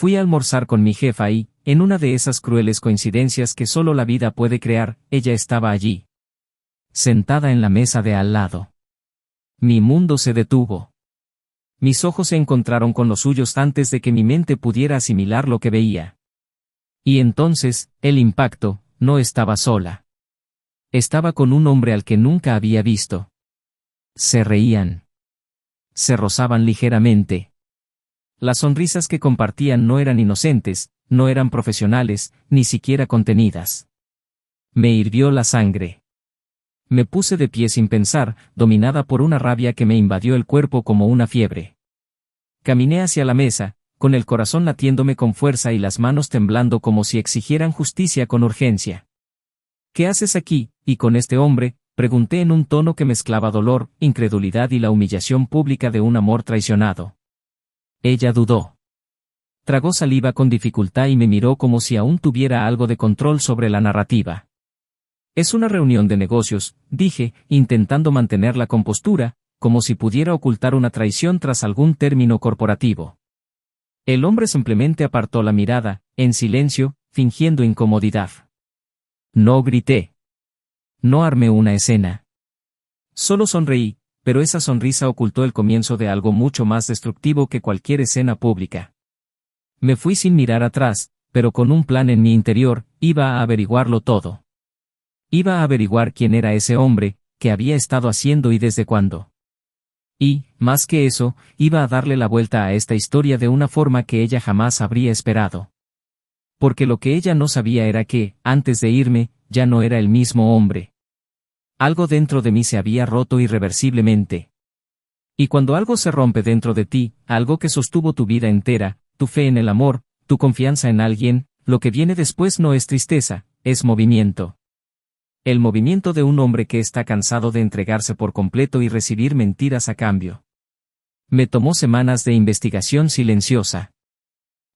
Fui a almorzar con mi jefa y, en una de esas crueles coincidencias que solo la vida puede crear, ella estaba allí, sentada en la mesa de al lado. Mi mundo se detuvo. Mis ojos se encontraron con los suyos antes de que mi mente pudiera asimilar lo que veía. Y entonces, el impacto, no estaba sola. Estaba con un hombre al que nunca había visto. Se reían. Se rozaban ligeramente. Las sonrisas que compartían no eran inocentes, no eran profesionales, ni siquiera contenidas. Me hirvió la sangre. Me puse de pie sin pensar, dominada por una rabia que me invadió el cuerpo como una fiebre. Caminé hacia la mesa, con el corazón latiéndome con fuerza y las manos temblando como si exigieran justicia con urgencia. ¿Qué haces aquí, y con este hombre?, pregunté en un tono que mezclaba dolor, incredulidad y la humillación pública de un amor traicionado. Ella dudó. Tragó saliva con dificultad y me miró como si aún tuviera algo de control sobre la narrativa. Es una reunión de negocios, dije, intentando mantener la compostura, como si pudiera ocultar una traición tras algún término corporativo. El hombre simplemente apartó la mirada, en silencio, fingiendo incomodidad. No grité. No armé una escena. Solo sonreí, pero esa sonrisa ocultó el comienzo de algo mucho más destructivo que cualquier escena pública. Me fui sin mirar atrás, pero con un plan en mi interior, iba a averiguarlo todo. Iba a averiguar quién era ese hombre, qué había estado haciendo y desde cuándo. Y, más que eso, iba a darle la vuelta a esta historia de una forma que ella jamás habría esperado. Porque lo que ella no sabía era que, antes de irme, ya no era el mismo hombre. Algo dentro de mí se había roto irreversiblemente. Y cuando algo se rompe dentro de ti, algo que sostuvo tu vida entera, tu fe en el amor, tu confianza en alguien, lo que viene después no es tristeza, es movimiento. El movimiento de un hombre que está cansado de entregarse por completo y recibir mentiras a cambio. Me tomó semanas de investigación silenciosa.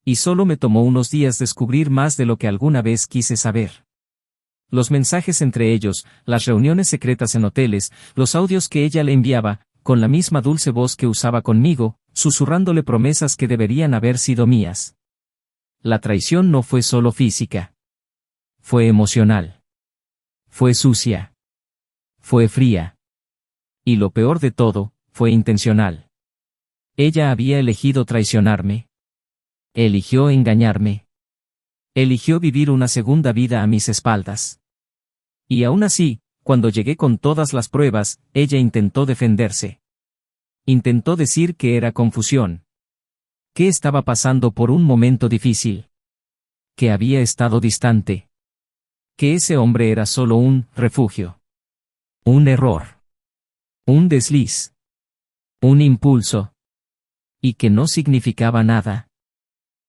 Y solo me tomó unos días descubrir más de lo que alguna vez quise saber. Los mensajes entre ellos, las reuniones secretas en hoteles, los audios que ella le enviaba, con la misma dulce voz que usaba conmigo, susurrándole promesas que deberían haber sido mías. La traición no fue solo física. Fue emocional. Fue sucia. Fue fría. Y lo peor de todo, fue intencional. Ella había elegido traicionarme. Eligió engañarme. Eligió vivir una segunda vida a mis espaldas. Y aún así, cuando llegué con todas las pruebas, ella intentó defenderse. Intentó decir que era confusión. Que estaba pasando por un momento difícil. Que había estado distante. Que ese hombre era solo un refugio. Un error. Un desliz. Un impulso. Y que no significaba nada.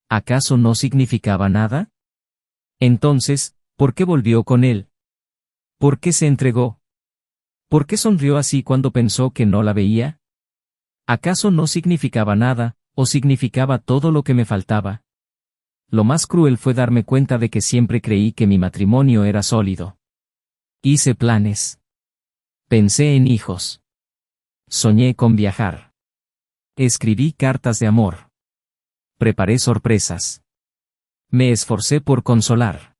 ¿Acaso no significaba nada? Entonces, ¿por qué volvió con él? ¿Por qué se entregó? ¿Por qué sonrió así cuando pensó que no la veía? ¿Acaso no significaba nada, o significaba todo lo que me faltaba? Lo más cruel fue darme cuenta de que siempre creí que mi matrimonio era sólido. Hice planes. Pensé en hijos. Soñé con viajar. Escribí cartas de amor. Preparé sorpresas. Me esforcé por consolar.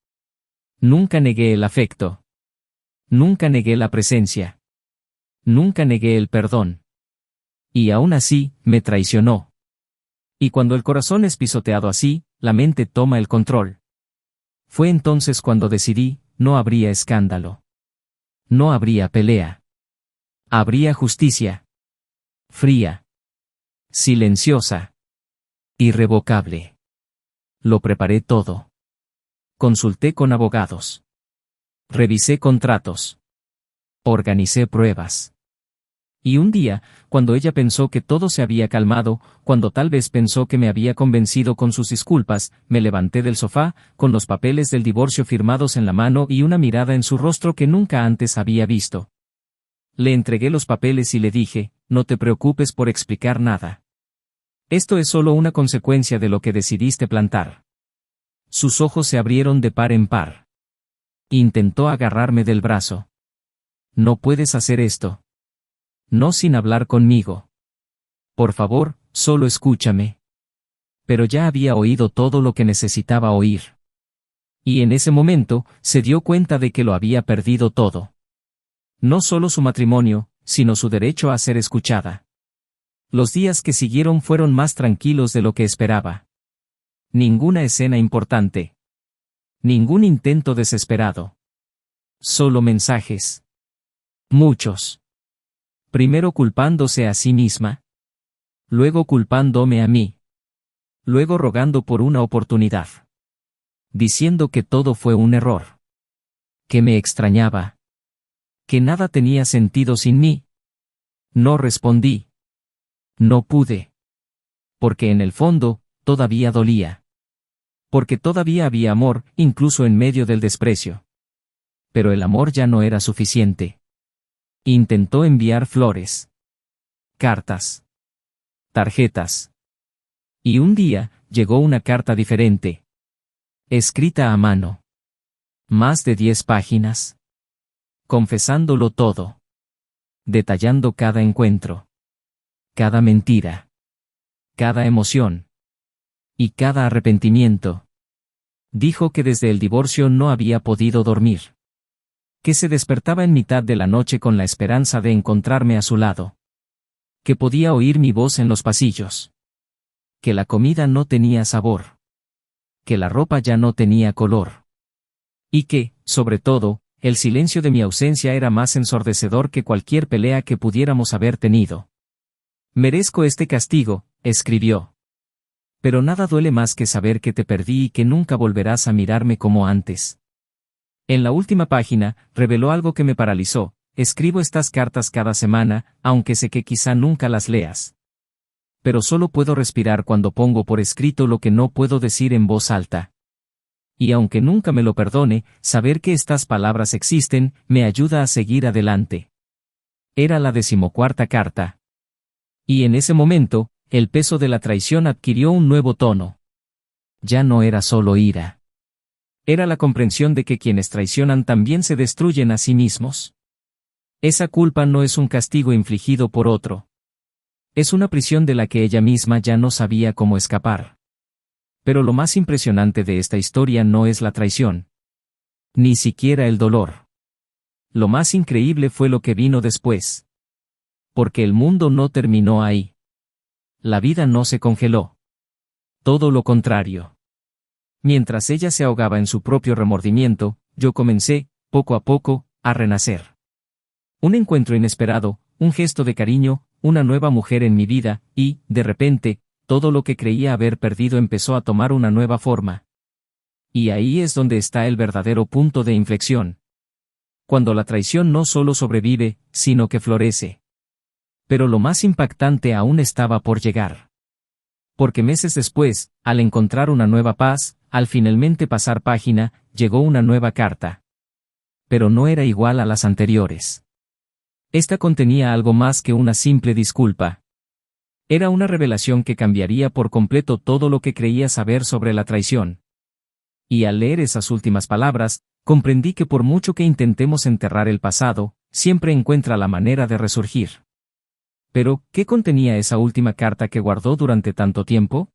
Nunca negué el afecto. Nunca negué la presencia. Nunca negué el perdón. Y aún así, me traicionó. Y cuando el corazón es pisoteado así, la mente toma el control. Fue entonces cuando decidí, no habría escándalo. No habría pelea. Habría justicia. Fría. Silenciosa. Irrevocable. Lo preparé todo. Consulté con abogados. Revisé contratos. Organicé pruebas. Y un día, cuando ella pensó que todo se había calmado, cuando tal vez pensó que me había convencido con sus disculpas, me levanté del sofá, con los papeles del divorcio firmados en la mano y una mirada en su rostro que nunca antes había visto. Le entregué los papeles y le dije, no te preocupes por explicar nada. Esto es solo una consecuencia de lo que decidiste plantar. Sus ojos se abrieron de par en par. Intentó agarrarme del brazo. No puedes hacer esto. No sin hablar conmigo. Por favor, solo escúchame. Pero ya había oído todo lo que necesitaba oír. Y en ese momento, se dio cuenta de que lo había perdido todo. No solo su matrimonio, sino su derecho a ser escuchada. Los días que siguieron fueron más tranquilos de lo que esperaba. Ninguna escena importante. Ningún intento desesperado. Solo mensajes. Muchos. Primero culpándose a sí misma. Luego culpándome a mí. Luego rogando por una oportunidad. Diciendo que todo fue un error. Que me extrañaba. Que nada tenía sentido sin mí. No respondí. No pude. Porque en el fondo, todavía dolía. Porque todavía había amor, incluso en medio del desprecio. Pero el amor ya no era suficiente. Intentó enviar flores. Cartas. Tarjetas. Y un día, llegó una carta diferente. Escrita a mano. Más de 10 páginas. Confesándolo todo. Detallando cada encuentro. Cada mentira. Cada emoción. Y cada arrepentimiento. Dijo que desde el divorcio no había podido dormir. Que se despertaba en mitad de la noche con la esperanza de encontrarme a su lado. Que podía oír mi voz en los pasillos. Que la comida no tenía sabor. Que la ropa ya no tenía color. Y que, sobre todo, el silencio de mi ausencia era más ensordecedor que cualquier pelea que pudiéramos haber tenido. Merezco este castigo, escribió. Pero nada duele más que saber que te perdí y que nunca volverás a mirarme como antes. En la última página, reveló algo que me paralizó: escribo estas cartas cada semana, aunque sé que quizá nunca las leas. Pero solo puedo respirar cuando pongo por escrito lo que no puedo decir en voz alta. Y aunque nunca me lo perdone, saber que estas palabras existen, me ayuda a seguir adelante. Era la 14ª carta. Y en ese momento, el peso de la traición adquirió un nuevo tono. Ya no era solo ira. Era la comprensión de que quienes traicionan también se destruyen a sí mismos. Esa culpa no es un castigo infligido por otro. Es una prisión de la que ella misma ya no sabía cómo escapar. Pero lo más impresionante de esta historia no es la traición. Ni siquiera el dolor. Lo más increíble fue lo que vino después. Porque el mundo no terminó ahí. La vida no se congeló. Todo lo contrario. Mientras ella se ahogaba en su propio remordimiento, yo comencé, poco a poco, a renacer. Un encuentro inesperado, un gesto de cariño, una nueva mujer en mi vida, y, de repente, todo lo que creía haber perdido empezó a tomar una nueva forma. Y ahí es donde está el verdadero punto de inflexión. Cuando la traición no solo sobrevive, sino que florece. Pero lo más impactante aún estaba por llegar. Porque meses después, al encontrar una nueva paz, al finalmente pasar página, llegó una nueva carta. Pero no era igual a las anteriores. Esta contenía algo más que una simple disculpa. Era una revelación que cambiaría por completo todo lo que creía saber sobre la traición. Y al leer esas últimas palabras, comprendí que por mucho que intentemos enterrar el pasado, siempre encuentra la manera de resurgir. Pero, ¿qué contenía esa última carta que guardó durante tanto tiempo?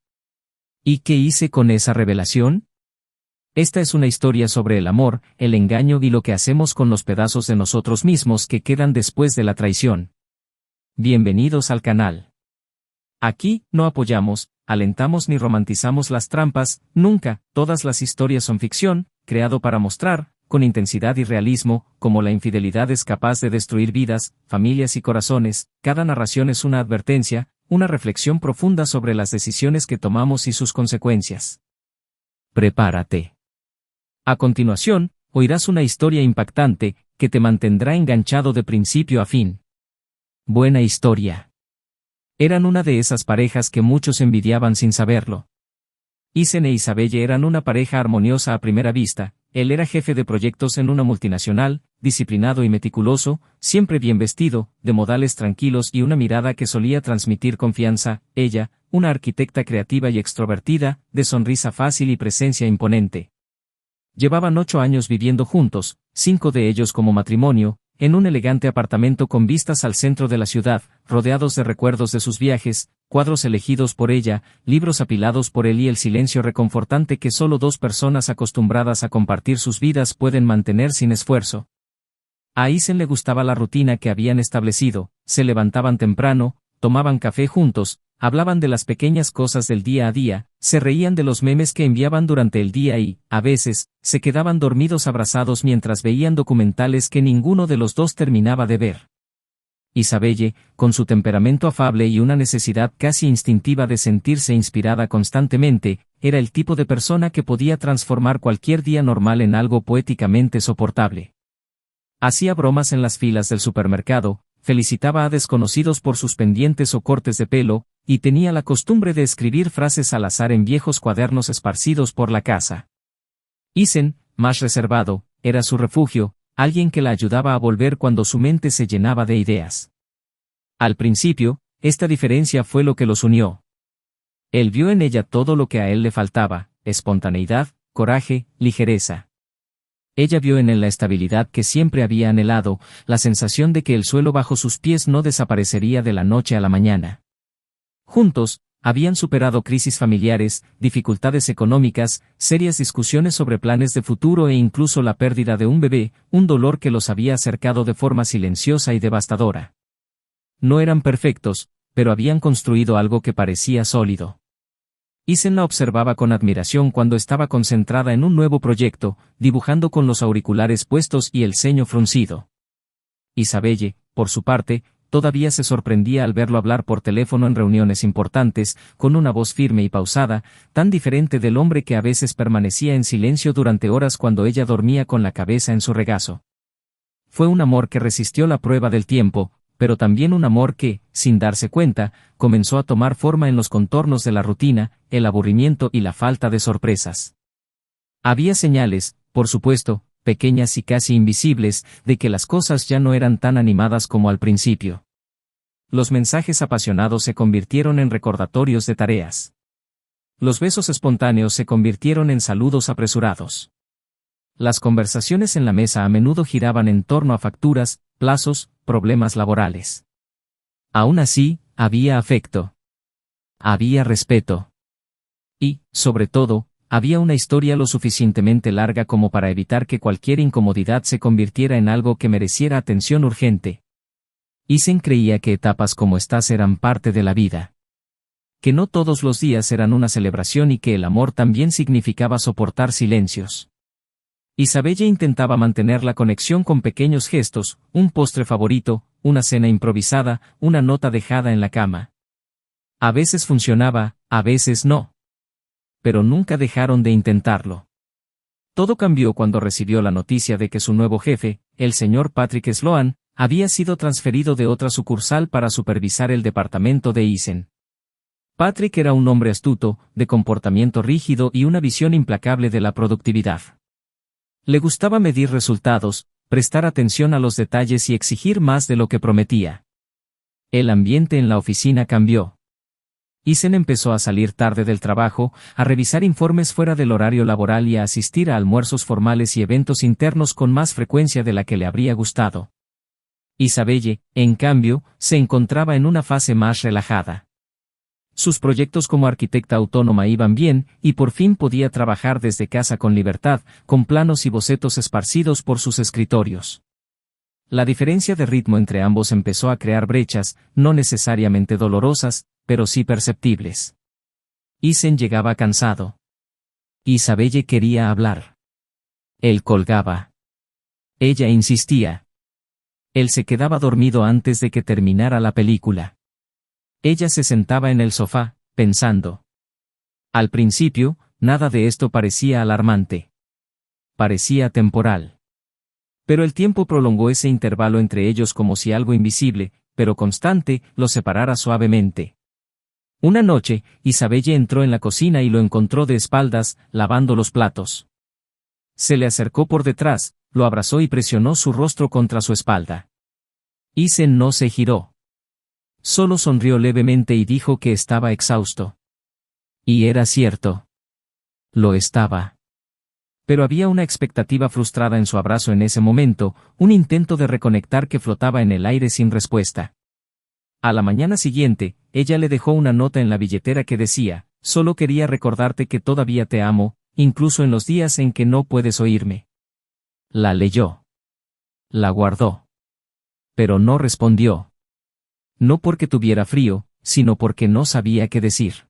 ¿Y qué hice con esa revelación? Esta es una historia sobre el amor, el engaño y lo que hacemos con los pedazos de nosotros mismos que quedan después de la traición. Bienvenidos al canal. Aquí, no apoyamos, alentamos ni romantizamos las trampas, nunca. Todas las historias son ficción, creado para mostrar, con intensidad y realismo, cómo la infidelidad es capaz de destruir vidas, familias y corazones. Cada narración es una advertencia, una reflexión profunda sobre las decisiones que tomamos y sus consecuencias. Prepárate. A continuación, oirás una historia impactante, que te mantendrá enganchado de principio a fin. Buena historia. Eran una de esas parejas que muchos envidiaban sin saberlo. Isen e Isabelle eran una pareja armoniosa a primera vista. Él era jefe de proyectos en una multinacional, disciplinado y meticuloso, siempre bien vestido, de modales tranquilos y una mirada que solía transmitir confianza. Ella, una arquitecta creativa y extrovertida, de sonrisa fácil y presencia imponente. Llevaban 8 años viviendo juntos, 5 de ellos como matrimonio, en un elegante apartamento con vistas al centro de la ciudad, rodeados de recuerdos de sus viajes. cuadros elegidos por ella, libros apilados por él y el silencio reconfortante que solo dos personas acostumbradas a compartir sus vidas pueden mantener sin esfuerzo. A Isen le gustaba la rutina que habían establecido, se levantaban temprano, tomaban café juntos, hablaban de las pequeñas cosas del día a día, se reían de los memes que enviaban durante el día y, a veces, se quedaban dormidos abrazados mientras veían documentales que ninguno de los dos terminaba de ver. Isabelle, con su temperamento afable y una necesidad casi instintiva de sentirse inspirada constantemente, era el tipo de persona que podía transformar cualquier día normal en algo poéticamente soportable. Hacía bromas en las filas del supermercado, felicitaba a desconocidos por sus pendientes o cortes de pelo, y tenía la costumbre de escribir frases al azar en viejos cuadernos esparcidos por la casa. Isen, más reservado, era su refugio, alguien que la ayudaba a volver cuando su mente se llenaba de ideas. Al principio, esta diferencia fue lo que los unió. Él vio en ella todo lo que a él le faltaba: espontaneidad, coraje, ligereza. Ella vio en él la estabilidad que siempre había anhelado, la sensación de que el suelo bajo sus pies no desaparecería de la noche a la mañana. Juntos, habían superado crisis familiares, dificultades económicas, serias discusiones sobre planes de futuro e incluso la pérdida de un bebé, un dolor que los había acercado de forma silenciosa y devastadora. No eran perfectos, pero habían construido algo que parecía sólido. Isen la observaba con admiración cuando estaba concentrada en un nuevo proyecto, dibujando con los auriculares puestos y el ceño fruncido. Isabelle, por su parte, todavía se sorprendía al verlo hablar por teléfono en reuniones importantes, con una voz firme y pausada, tan diferente del hombre que a veces permanecía en silencio durante horas cuando ella dormía con la cabeza en su regazo. Fue un amor que resistió la prueba del tiempo, pero también un amor que, sin darse cuenta, comenzó a tomar forma en los contornos de la rutina, el aburrimiento y la falta de sorpresas. Había señales, por supuesto, pequeñas y casi invisibles, de que las cosas ya no eran tan animadas como al principio. Los mensajes apasionados se convirtieron en recordatorios de tareas. Los besos espontáneos se convirtieron en saludos apresurados. Las conversaciones en la mesa a menudo giraban en torno a facturas, plazos, problemas laborales. Aún así, había afecto. Había respeto. Y, sobre todo, había una historia lo suficientemente larga como para evitar que cualquier incomodidad se convirtiera en algo que mereciera atención urgente. Isen creía que etapas como estas eran parte de la vida. Que no todos los días eran una celebración y que el amor también significaba soportar silencios. Isabelle intentaba mantener la conexión con pequeños gestos, un postre favorito, una cena improvisada, una nota dejada en la cama. A veces funcionaba, a veces no. Pero nunca dejaron de intentarlo. Todo cambió cuando recibió la noticia de que su nuevo jefe, el señor Patrick Sloan, había sido transferido de otra sucursal para supervisar el departamento de Isen. Patrick era un hombre astuto, de comportamiento rígido y una visión implacable de la productividad. Le gustaba medir resultados, prestar atención a los detalles y exigir más de lo que prometía. El ambiente en la oficina cambió. Isen empezó a salir tarde del trabajo, a revisar informes fuera del horario laboral y a asistir a almuerzos formales y eventos internos con más frecuencia de la que le habría gustado. Isabelle, en cambio, se encontraba en una fase más relajada. Sus proyectos como arquitecta autónoma iban bien, y por fin podía trabajar desde casa con libertad, con planos y bocetos esparcidos por sus escritorios. La diferencia de ritmo entre ambos empezó a crear brechas, no necesariamente dolorosas, pero sí perceptibles. Isen llegaba cansado. Isabelle quería hablar. Él colgaba. Ella insistía. Él se quedaba dormido antes de que terminara la película. Ella se sentaba en el sofá, pensando. Al principio, nada de esto parecía alarmante. Parecía temporal. Pero el tiempo prolongó ese intervalo entre ellos como si algo invisible, pero constante, los separara suavemente. Una noche, Isabelle entró en la cocina y lo encontró de espaldas, lavando los platos. Se le acercó por detrás, lo abrazó y presionó su rostro contra su espalda. Isen no se giró. Solo sonrió levemente y dijo que estaba exhausto. Y era cierto. Lo estaba. Pero había una expectativa frustrada en su abrazo en ese momento, un intento de reconectar que flotaba en el aire sin respuesta. A la mañana siguiente, ella le dejó una nota en la billetera que decía: «Solo quería recordarte que todavía te amo, incluso en los días en que no puedes oírme». La leyó. La guardó. Pero no respondió. No porque tuviera frío, sino porque no sabía qué decir.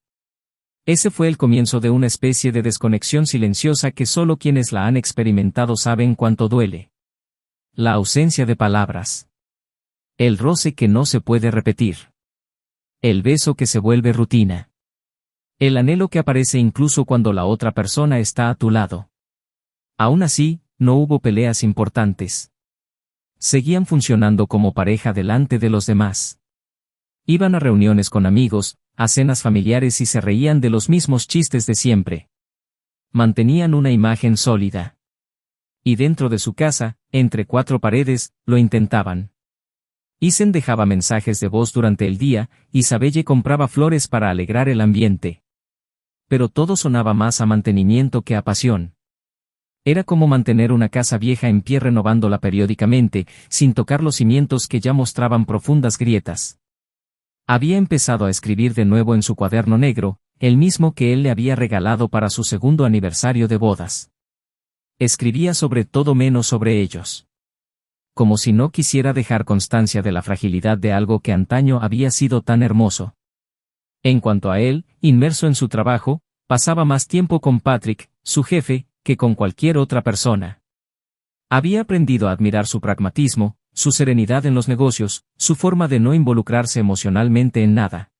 Ese fue el comienzo de una especie de desconexión silenciosa que solo quienes la han experimentado saben cuánto duele. La ausencia de palabras. El roce que no se puede repetir. El beso que se vuelve rutina. El anhelo que aparece incluso cuando la otra persona está a tu lado. Aún así, no hubo peleas importantes. Seguían funcionando como pareja delante de los demás. Iban a reuniones con amigos, a cenas familiares y se reían de los mismos chistes de siempre. Mantenían una imagen sólida. Y dentro de su casa, entre cuatro paredes, lo intentaban. Isen dejaba mensajes de voz durante el día, y Sabelle compraba flores para alegrar el ambiente. Pero todo sonaba más a mantenimiento que a pasión. Era como mantener una casa vieja en pie renovándola periódicamente, sin tocar los cimientos que ya mostraban profundas grietas. Había empezado a escribir de nuevo en su cuaderno negro, el mismo que él le había regalado para su segundo aniversario de bodas. Escribía sobre todo menos sobre ellos. Como si no quisiera dejar constancia de la fragilidad de algo que antaño había sido tan hermoso. En cuanto a él, inmerso en su trabajo, pasaba más tiempo con Patrick, su jefe, que con cualquier otra persona. Había aprendido a admirar su pragmatismo, su serenidad en los negocios, su forma de no involucrarse emocionalmente en nada.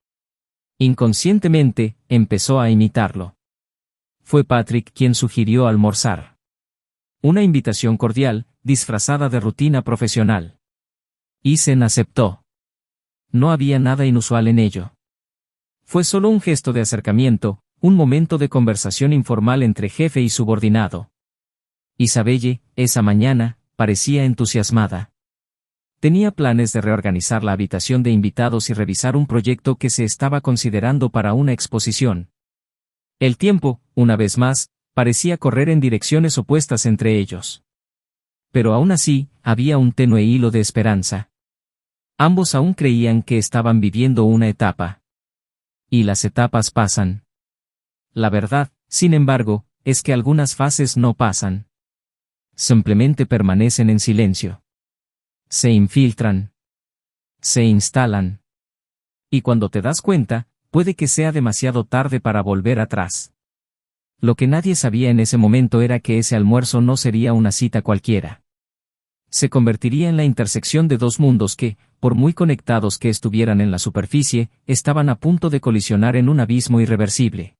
Inconscientemente, empezó a imitarlo. Fue Patrick quien sugirió almorzar. Una invitación cordial, disfrazada de rutina profesional. Isen aceptó. No había nada inusual en ello. Fue solo un gesto de acercamiento, un momento de conversación informal entre jefe y subordinado. Isabelle, esa mañana, parecía entusiasmada. Tenía planes de reorganizar la habitación de invitados y revisar un proyecto que se estaba considerando para una exposición. El tiempo, una vez más, parecía correr en direcciones opuestas entre ellos. Pero aún así, había un tenue hilo de esperanza. Ambos aún creían que estaban viviendo una etapa. Y las etapas pasan. La verdad, sin embargo, es que algunas fases no pasan. Simplemente permanecen en silencio. Se infiltran. Se instalan. Y cuando te das cuenta, puede que sea demasiado tarde para volver atrás. Lo que nadie sabía en ese momento era que ese almuerzo no sería una cita cualquiera. Se convertiría en la intersección de dos mundos que, por muy conectados que estuvieran en la superficie, estaban a punto de colisionar en un abismo irreversible.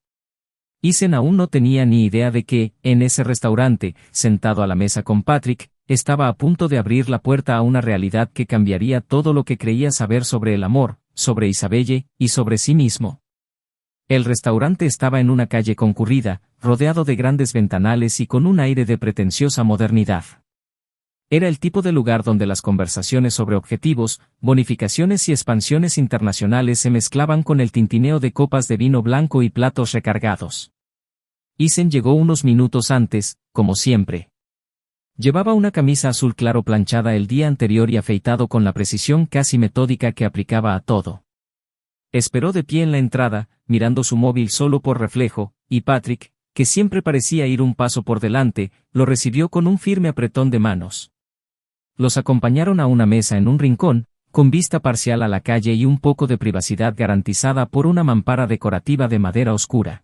Isen aún no tenía ni idea de que, en ese restaurante, sentado a la mesa con Patrick, estaba a punto de abrir la puerta a una realidad que cambiaría todo lo que creía saber sobre el amor, sobre Isabelle, y sobre sí mismo. El restaurante estaba en una calle concurrida, rodeado de grandes ventanales y con un aire de pretenciosa modernidad. Era el tipo de lugar donde las conversaciones sobre objetivos, bonificaciones y expansiones internacionales se mezclaban con el tintineo de copas de vino blanco y platos recargados. Isen llegó unos minutos antes, como siempre. Llevaba una camisa azul claro planchada el día anterior y afeitado con la precisión casi metódica que aplicaba a todo. Esperó de pie en la entrada, mirando su móvil solo por reflejo, y Patrick, que siempre parecía ir un paso por delante, lo recibió con un firme apretón de manos. Los acompañaron a una mesa en un rincón, con vista parcial a la calle y un poco de privacidad garantizada por una mampara decorativa de madera oscura.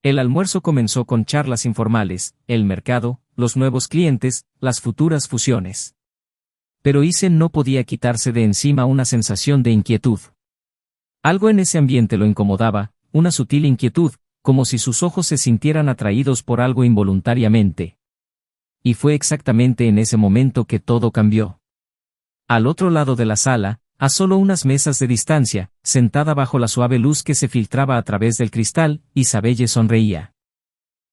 El almuerzo comenzó con charlas informales, el mercado, los nuevos clientes, las futuras fusiones. Pero Isen no podía quitarse de encima una sensación de inquietud. Algo en ese ambiente lo incomodaba, una sutil inquietud, como si sus ojos se sintieran atraídos por algo involuntariamente. Y fue exactamente en ese momento que todo cambió. Al otro lado de la sala, a solo unas mesas de distancia, sentada bajo la suave luz que se filtraba a través del cristal, Isabelle sonreía.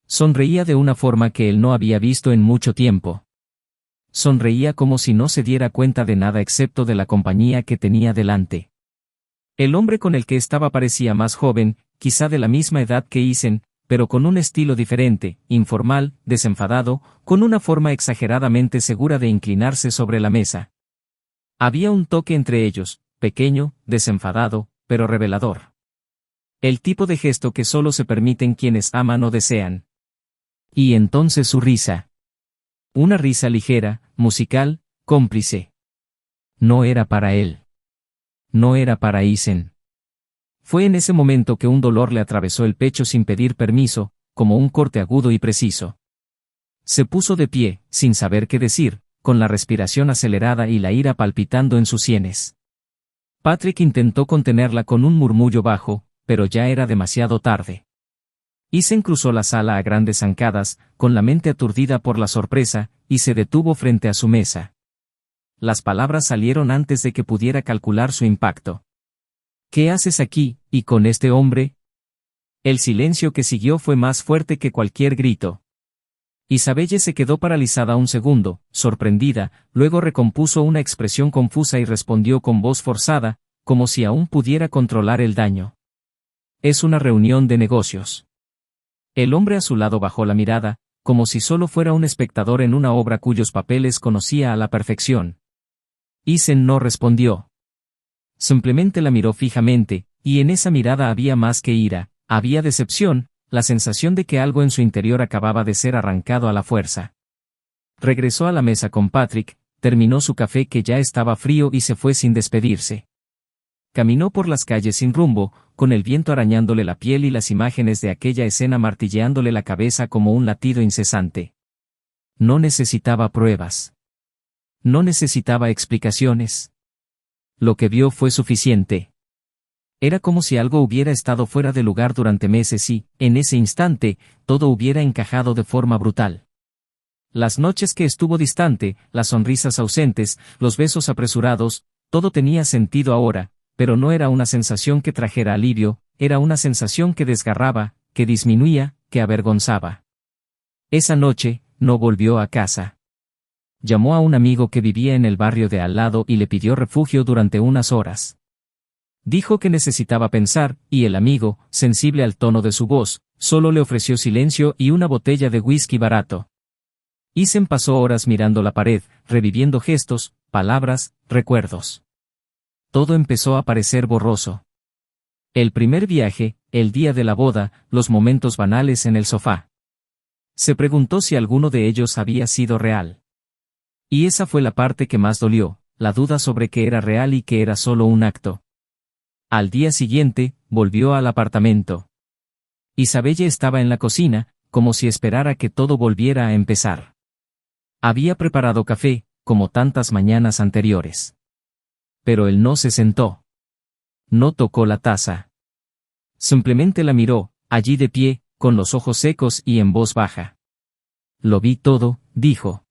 Sonreía de una forma que él no había visto en mucho tiempo. Sonreía como si no se diera cuenta de nada excepto de la compañía que tenía delante. El hombre con el que estaba parecía más joven, quizá de la misma edad que Isen, pero con un estilo diferente, informal, desenfadado, con una forma exageradamente segura de inclinarse sobre la mesa. Había un toque entre ellos, pequeño, desenfadado, pero revelador. El tipo de gesto que solo se permiten quienes aman o desean. Y entonces su risa. Una risa ligera, musical, cómplice. No era para él. No era para Isen. Fue en ese momento que un dolor le atravesó el pecho sin pedir permiso, como un corte agudo y preciso. Se puso de pie, sin saber qué decir, con la respiración acelerada y la ira palpitando en sus sienes. Patrick intentó contenerla con un murmullo bajo, pero ya era demasiado tarde. Isen cruzó la sala a grandes zancadas, con la mente aturdida por la sorpresa, y se detuvo frente a su mesa. Las palabras salieron antes de que pudiera calcular su impacto. ¿Qué haces aquí, y con este hombre? El silencio que siguió fue más fuerte que cualquier grito. Isabelle se quedó paralizada un segundo, sorprendida, luego recompuso una expresión confusa y respondió con voz forzada, como si aún pudiera controlar el daño. Es una reunión de negocios. El hombre a su lado bajó la mirada, como si solo fuera un espectador en una obra cuyos papeles conocía a la perfección. Isen no respondió. Simplemente la miró fijamente, y en esa mirada había más que ira, había decepción, la sensación de que algo en su interior acababa de ser arrancado a la fuerza. Regresó a la mesa con Patrick, terminó su café que ya estaba frío y se fue sin despedirse. Caminó por las calles sin rumbo, con el viento arañándole la piel y las imágenes de aquella escena martilleándole la cabeza como un latido incesante. No necesitaba pruebas. No necesitaba explicaciones. Lo que vio fue suficiente. Era como si algo hubiera estado fuera de lugar durante meses y, en ese instante, todo hubiera encajado de forma brutal. Las noches que estuvo distante, las sonrisas ausentes, los besos apresurados, todo tenía sentido ahora, pero no era una sensación que trajera alivio, era una sensación que desgarraba, que disminuía, que avergonzaba. Esa noche, no volvió a casa. Llamó a un amigo que vivía en el barrio de al lado y le pidió refugio durante unas horas. Dijo que necesitaba pensar, y el amigo, sensible al tono de su voz, solo le ofreció silencio y una botella de whisky barato. Isen pasó horas mirando la pared, reviviendo gestos, palabras, recuerdos. Todo empezó a parecer borroso. El primer viaje, el día de la boda, los momentos banales en el sofá. Se preguntó si alguno de ellos había sido real. Y esa fue la parte que más dolió, la duda sobre qué era real y qué era solo un acto. Al día siguiente, volvió al apartamento. Isabelle estaba en la cocina, como si esperara que todo volviera a empezar. Había preparado café, como tantas mañanas anteriores. Pero él no se sentó. No tocó la taza. Simplemente la miró, allí de pie, con los ojos secos y en voz baja. Lo vi todo, dijo.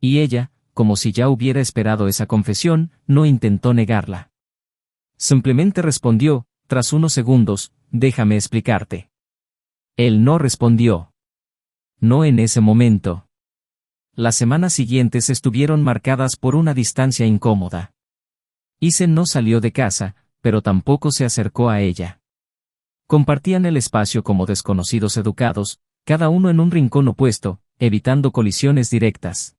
Y ella, como si ya hubiera esperado esa confesión, no intentó negarla. Simplemente respondió, tras unos segundos, déjame explicarte. Él no respondió. No en ese momento. Las semanas siguientes estuvieron marcadas por una distancia incómoda. Isen no salió de casa, pero tampoco se acercó a ella. Compartían el espacio como desconocidos educados, cada uno en un rincón opuesto, evitando colisiones directas.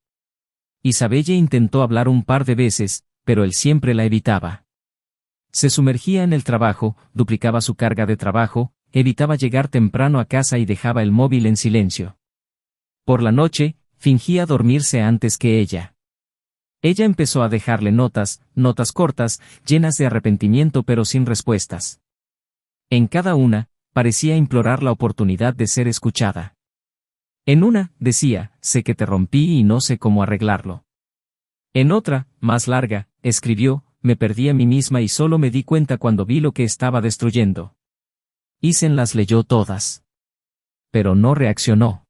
Isabelle intentó hablar un par de veces, pero él siempre la evitaba. Se sumergía en el trabajo, duplicaba su carga de trabajo, evitaba llegar temprano a casa y dejaba el móvil en silencio. Por la noche, fingía dormirse antes que ella. Ella empezó a dejarle notas cortas, llenas de arrepentimiento pero sin respuestas. En cada una, parecía implorar la oportunidad de ser escuchada. En una, decía, sé que te rompí y no sé cómo arreglarlo. En otra, más larga, escribió, me perdí a mí misma y solo me di cuenta cuando vi lo que estaba destruyendo. Isen las leyó todas. Pero no reaccionó.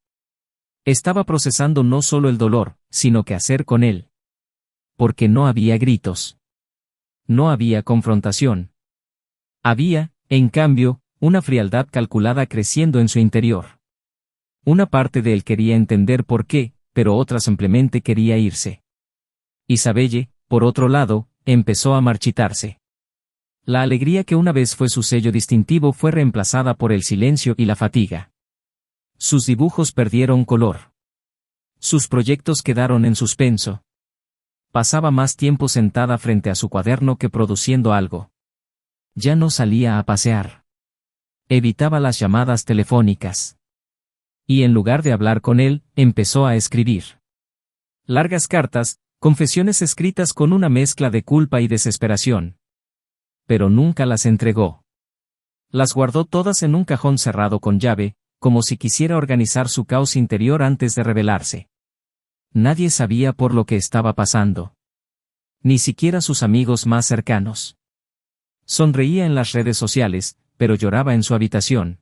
Estaba procesando no solo el dolor, sino qué hacer con él. Porque no había gritos. No había confrontación. Había, en cambio, una frialdad calculada creciendo en su interior. Una parte de él quería entender por qué, pero otra simplemente quería irse. Isabelle, por otro lado, empezó a marchitarse. La alegría que una vez fue su sello distintivo fue reemplazada por el silencio y la fatiga. Sus dibujos perdieron color. Sus proyectos quedaron en suspenso. Pasaba más tiempo sentada frente a su cuaderno que produciendo algo. Ya no salía a pasear. Evitaba las llamadas telefónicas. Y en lugar de hablar con él, empezó a escribir. Largas cartas, confesiones escritas con una mezcla de culpa y desesperación. Pero nunca las entregó. Las guardó todas en un cajón cerrado con llave, como si quisiera organizar su caos interior antes de revelarse. Nadie sabía por lo que estaba pasando. Ni siquiera sus amigos más cercanos. Sonreía en las redes sociales, pero lloraba en su habitación.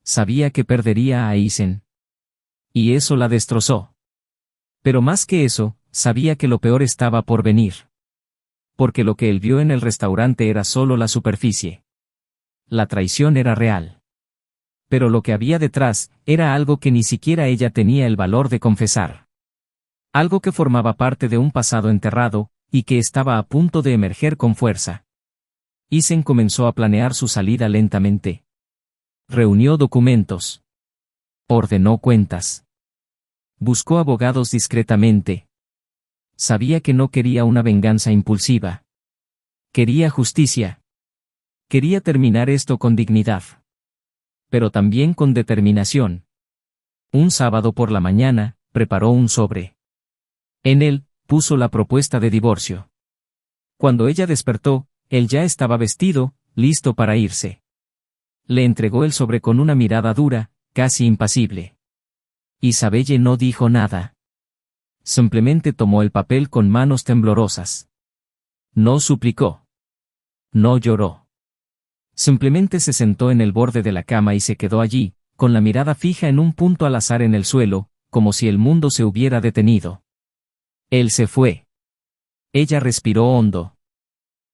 Sabía que perdería a Aizen. Y eso la destrozó. Pero más que eso, sabía que lo peor estaba por venir. Porque lo que él vio en el restaurante era solo la superficie. La traición era real. Pero lo que había detrás, era algo que ni siquiera ella tenía el valor de confesar. Algo que formaba parte de un pasado enterrado, y que estaba a punto de emerger con fuerza. Aizen comenzó a planear su salida lentamente. Reunió documentos. Ordenó cuentas. Buscó abogados discretamente. Sabía que no quería una venganza impulsiva. Quería justicia. Quería terminar esto con dignidad. Pero también con determinación. Un sábado por la mañana, preparó un sobre. En él, puso la propuesta de divorcio. Cuando ella despertó, él ya estaba vestido, listo para irse. Le entregó el sobre con una mirada dura, casi impasible. Isabelle no dijo nada. Simplemente tomó el papel con manos temblorosas. No suplicó. No lloró. Simplemente se sentó en el borde de la cama y se quedó allí, con la mirada fija en un punto al azar en el suelo, como si el mundo se hubiera detenido. Él se fue. Ella respiró hondo.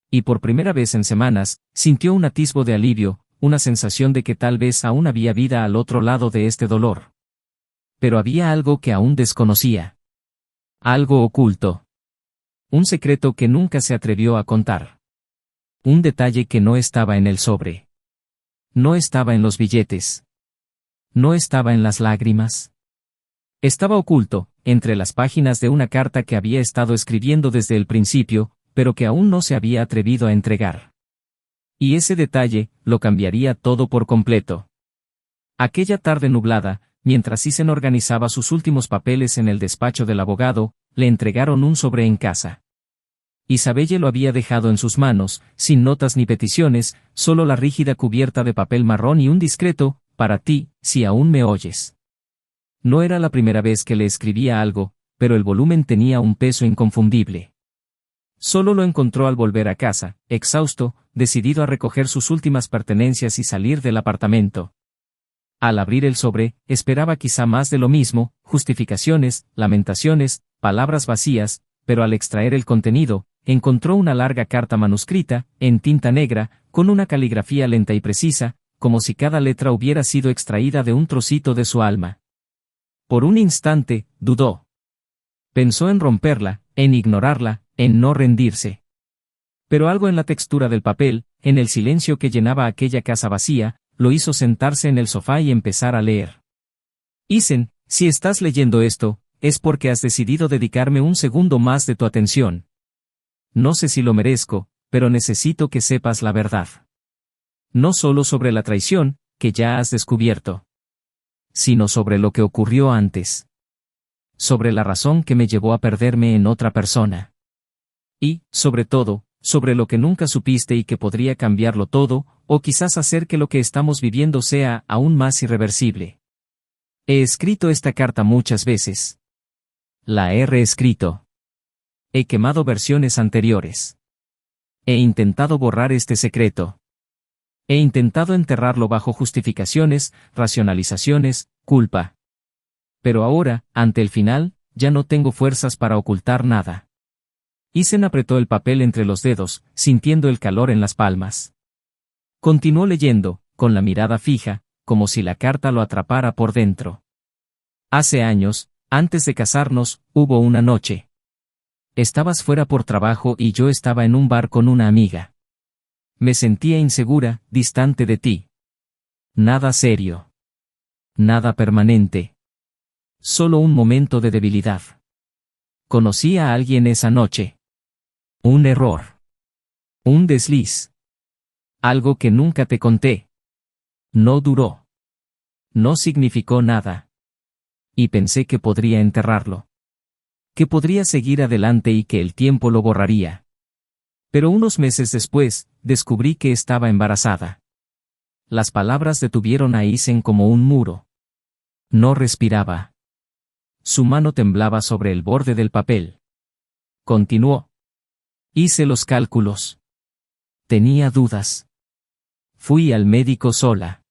Y por primera vez en semanas, sintió un atisbo de alivio, una sensación de que tal vez aún había vida al otro lado de este dolor. Pero había algo que aún desconocía. Algo oculto. Un secreto que nunca se atrevió a contar. Un detalle que no estaba en el sobre. No estaba en los billetes. No estaba en las lágrimas. Estaba oculto, entre las páginas de una carta que había estado escribiendo desde el principio, pero que aún no se había atrevido a entregar. Y ese detalle, lo cambiaría todo por completo. Aquella tarde nublada, mientras Aizen organizaba sus últimos papeles en el despacho del abogado, le entregaron un sobre en casa. Isabelle lo había dejado en sus manos, sin notas ni peticiones, solo la rígida cubierta de papel marrón y un discreto, para ti, si aún me oyes. No era la primera vez que le escribía algo, pero el volumen tenía un peso inconfundible. Solo lo encontró al volver a casa, exhausto, decidido a recoger sus últimas pertenencias y salir del apartamento. Al abrir el sobre, esperaba quizá más de lo mismo, justificaciones, lamentaciones, palabras vacías, pero al extraer el contenido, encontró una larga carta manuscrita, en tinta negra, con una caligrafía lenta y precisa, como si cada letra hubiera sido extraída de un trocito de su alma. Por un instante, dudó. Pensó en romperla, en ignorarla, en no rendirse. Pero algo en la textura del papel, en el silencio que llenaba aquella casa vacía, lo hizo sentarse en el sofá y empezar a leer. Aizen, si estás leyendo esto, es porque has decidido dedicarme un segundo más de tu atención. No sé si lo merezco, pero necesito que sepas la verdad. No solo sobre la traición, que ya has descubierto, sino sobre lo que ocurrió antes. Sobre la razón que me llevó a perderme en otra persona. Y, sobre todo, sobre lo que nunca supiste y que podría cambiarlo todo, o quizás hacer que lo que estamos viviendo sea aún más irreversible. He escrito esta carta muchas veces. La he reescrito. He quemado versiones anteriores. He intentado borrar este secreto. He intentado enterrarlo bajo justificaciones, racionalizaciones, culpa. Pero ahora, ante el final, ya no tengo fuerzas para ocultar nada. Aizen apretó el papel entre los dedos, sintiendo el calor en las palmas. Continuó leyendo, con la mirada fija, como si la carta lo atrapara por dentro. Hace años, antes de casarnos, hubo una noche. Estabas fuera por trabajo y yo estaba en un bar con una amiga. Me sentía insegura, distante de ti. Nada serio. Nada permanente. Solo un momento de debilidad. Conocí a alguien esa noche. Un error. Un desliz. Algo que nunca te conté. No duró. No significó nada. Y pensé que podría enterrarlo. Que podría seguir adelante y que el tiempo lo borraría. Pero unos meses después, descubrí que estaba embarazada. Las palabras detuvieron a Isen como un muro. No respiraba. Su mano temblaba sobre el borde del papel. Continuó. Hice los cálculos. Tenía dudas. Fui al médico sola.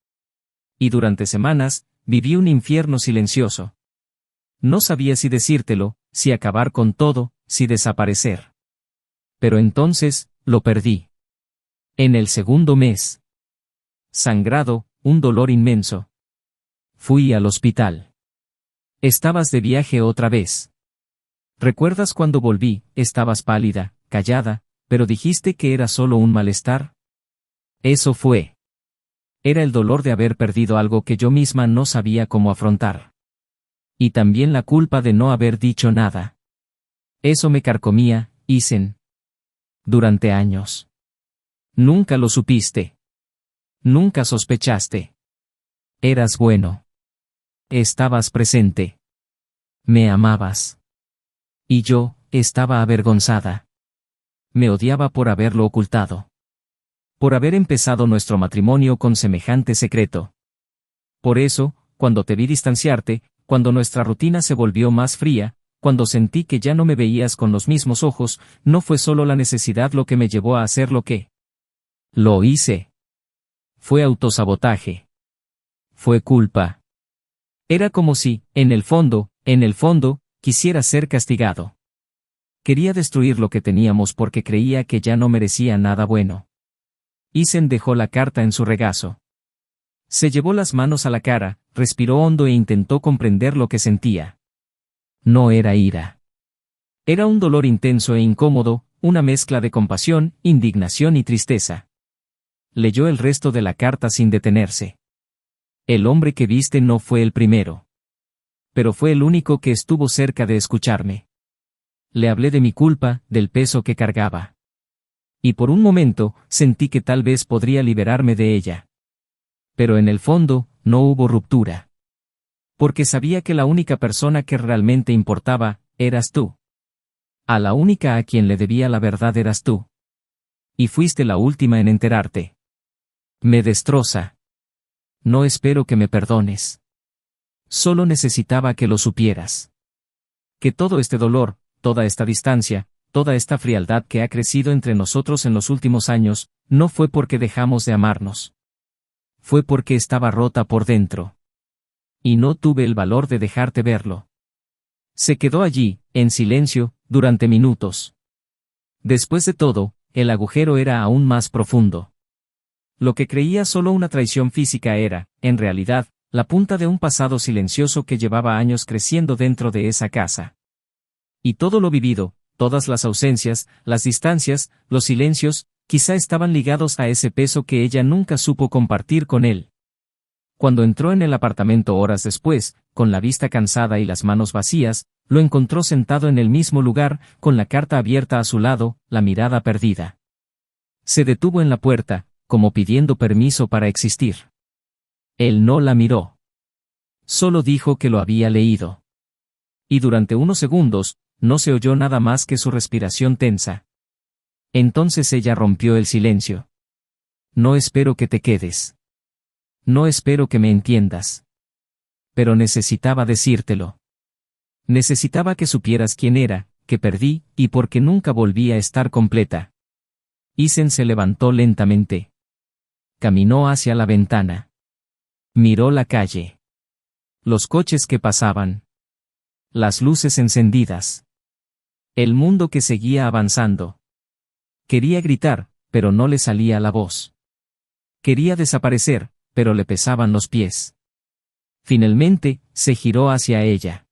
Y durante semanas, viví un infierno silencioso. No sabía si decírtelo, si acabar con todo, si desaparecer. Pero entonces, lo perdí. En el segundo mes. Sangrado, un dolor inmenso. Fui al hospital. Estabas de viaje otra vez. ¿Recuerdas cuando volví? Estabas pálida, callada, pero dijiste que era solo un malestar. Eso fue. Era el dolor de haber perdido algo que yo misma no sabía cómo afrontar. Y también la culpa de no haber dicho nada. Eso me carcomía, Isen. Durante años. Nunca lo supiste. Nunca sospechaste. Eras bueno. Estabas presente. Me amabas. Y yo, estaba avergonzada. Me odiaba por haberlo ocultado. Por haber empezado nuestro matrimonio con semejante secreto. Por eso, cuando te vi distanciarte, cuando nuestra rutina se volvió más fría, cuando sentí que ya no me veías con los mismos ojos, no fue solo la necesidad lo que me llevó a hacer lo que lo hice. Fue autosabotaje. Fue culpa. Era como si, en el fondo, quisiera ser castigado. Quería destruir lo que teníamos porque creía que ya no merecía nada bueno. Isen dejó la carta en su regazo. Se llevó las manos a la cara, respiró hondo e intentó comprender lo que sentía. No era ira. Era un dolor intenso e incómodo, una mezcla de compasión, indignación y tristeza. Leyó el resto de la carta sin detenerse. El hombre que viste no fue el primero. Pero fue el único que estuvo cerca de escucharme. Le hablé de mi culpa, del peso que cargaba. Y por un momento, sentí que tal vez podría liberarme de ella. Pero en el fondo, no hubo ruptura. Porque sabía que la única persona que realmente importaba, eras tú. A la única a quien le debía la verdad eras tú. Y fuiste la última en enterarte. Me destroza. No espero que me perdones. Solo necesitaba que lo supieras. Que todo este dolor, toda esta distancia, toda esta frialdad que ha crecido entre nosotros en los últimos años, no fue porque dejamos de amarnos. Fue porque estaba rota por dentro. Y no tuve el valor de dejarte verlo. Se quedó allí, en silencio, durante minutos. Después de todo, el agujero era aún más profundo. Lo que creía solo una traición física era, en realidad, la punta de un pasado silencioso que llevaba años creciendo dentro de esa casa. Y todo lo vivido, todas las ausencias, las distancias, los silencios, quizá estaban ligados a ese peso que ella nunca supo compartir con él. Cuando entró en el apartamento horas después, con la vista cansada y las manos vacías, lo encontró sentado en el mismo lugar, con la carta abierta a su lado, la mirada perdida. Se detuvo en la puerta, como pidiendo permiso para existir. Él no la miró. Solo dijo que lo había leído. Y durante unos segundos, no se oyó nada más que su respiración tensa. Entonces ella rompió el silencio. No espero que te quedes. No espero que me entiendas. Pero necesitaba decírtelo. Necesitaba que supieras quién era, que perdí, y porque nunca volví a estar completa. Isen se levantó lentamente. Caminó hacia la ventana. Miró la calle. Los coches que pasaban. Las luces encendidas. El mundo que seguía avanzando. Quería gritar, pero no le salía la voz. Quería desaparecer, pero le pesaban los pies. Finalmente, se giró hacia ella.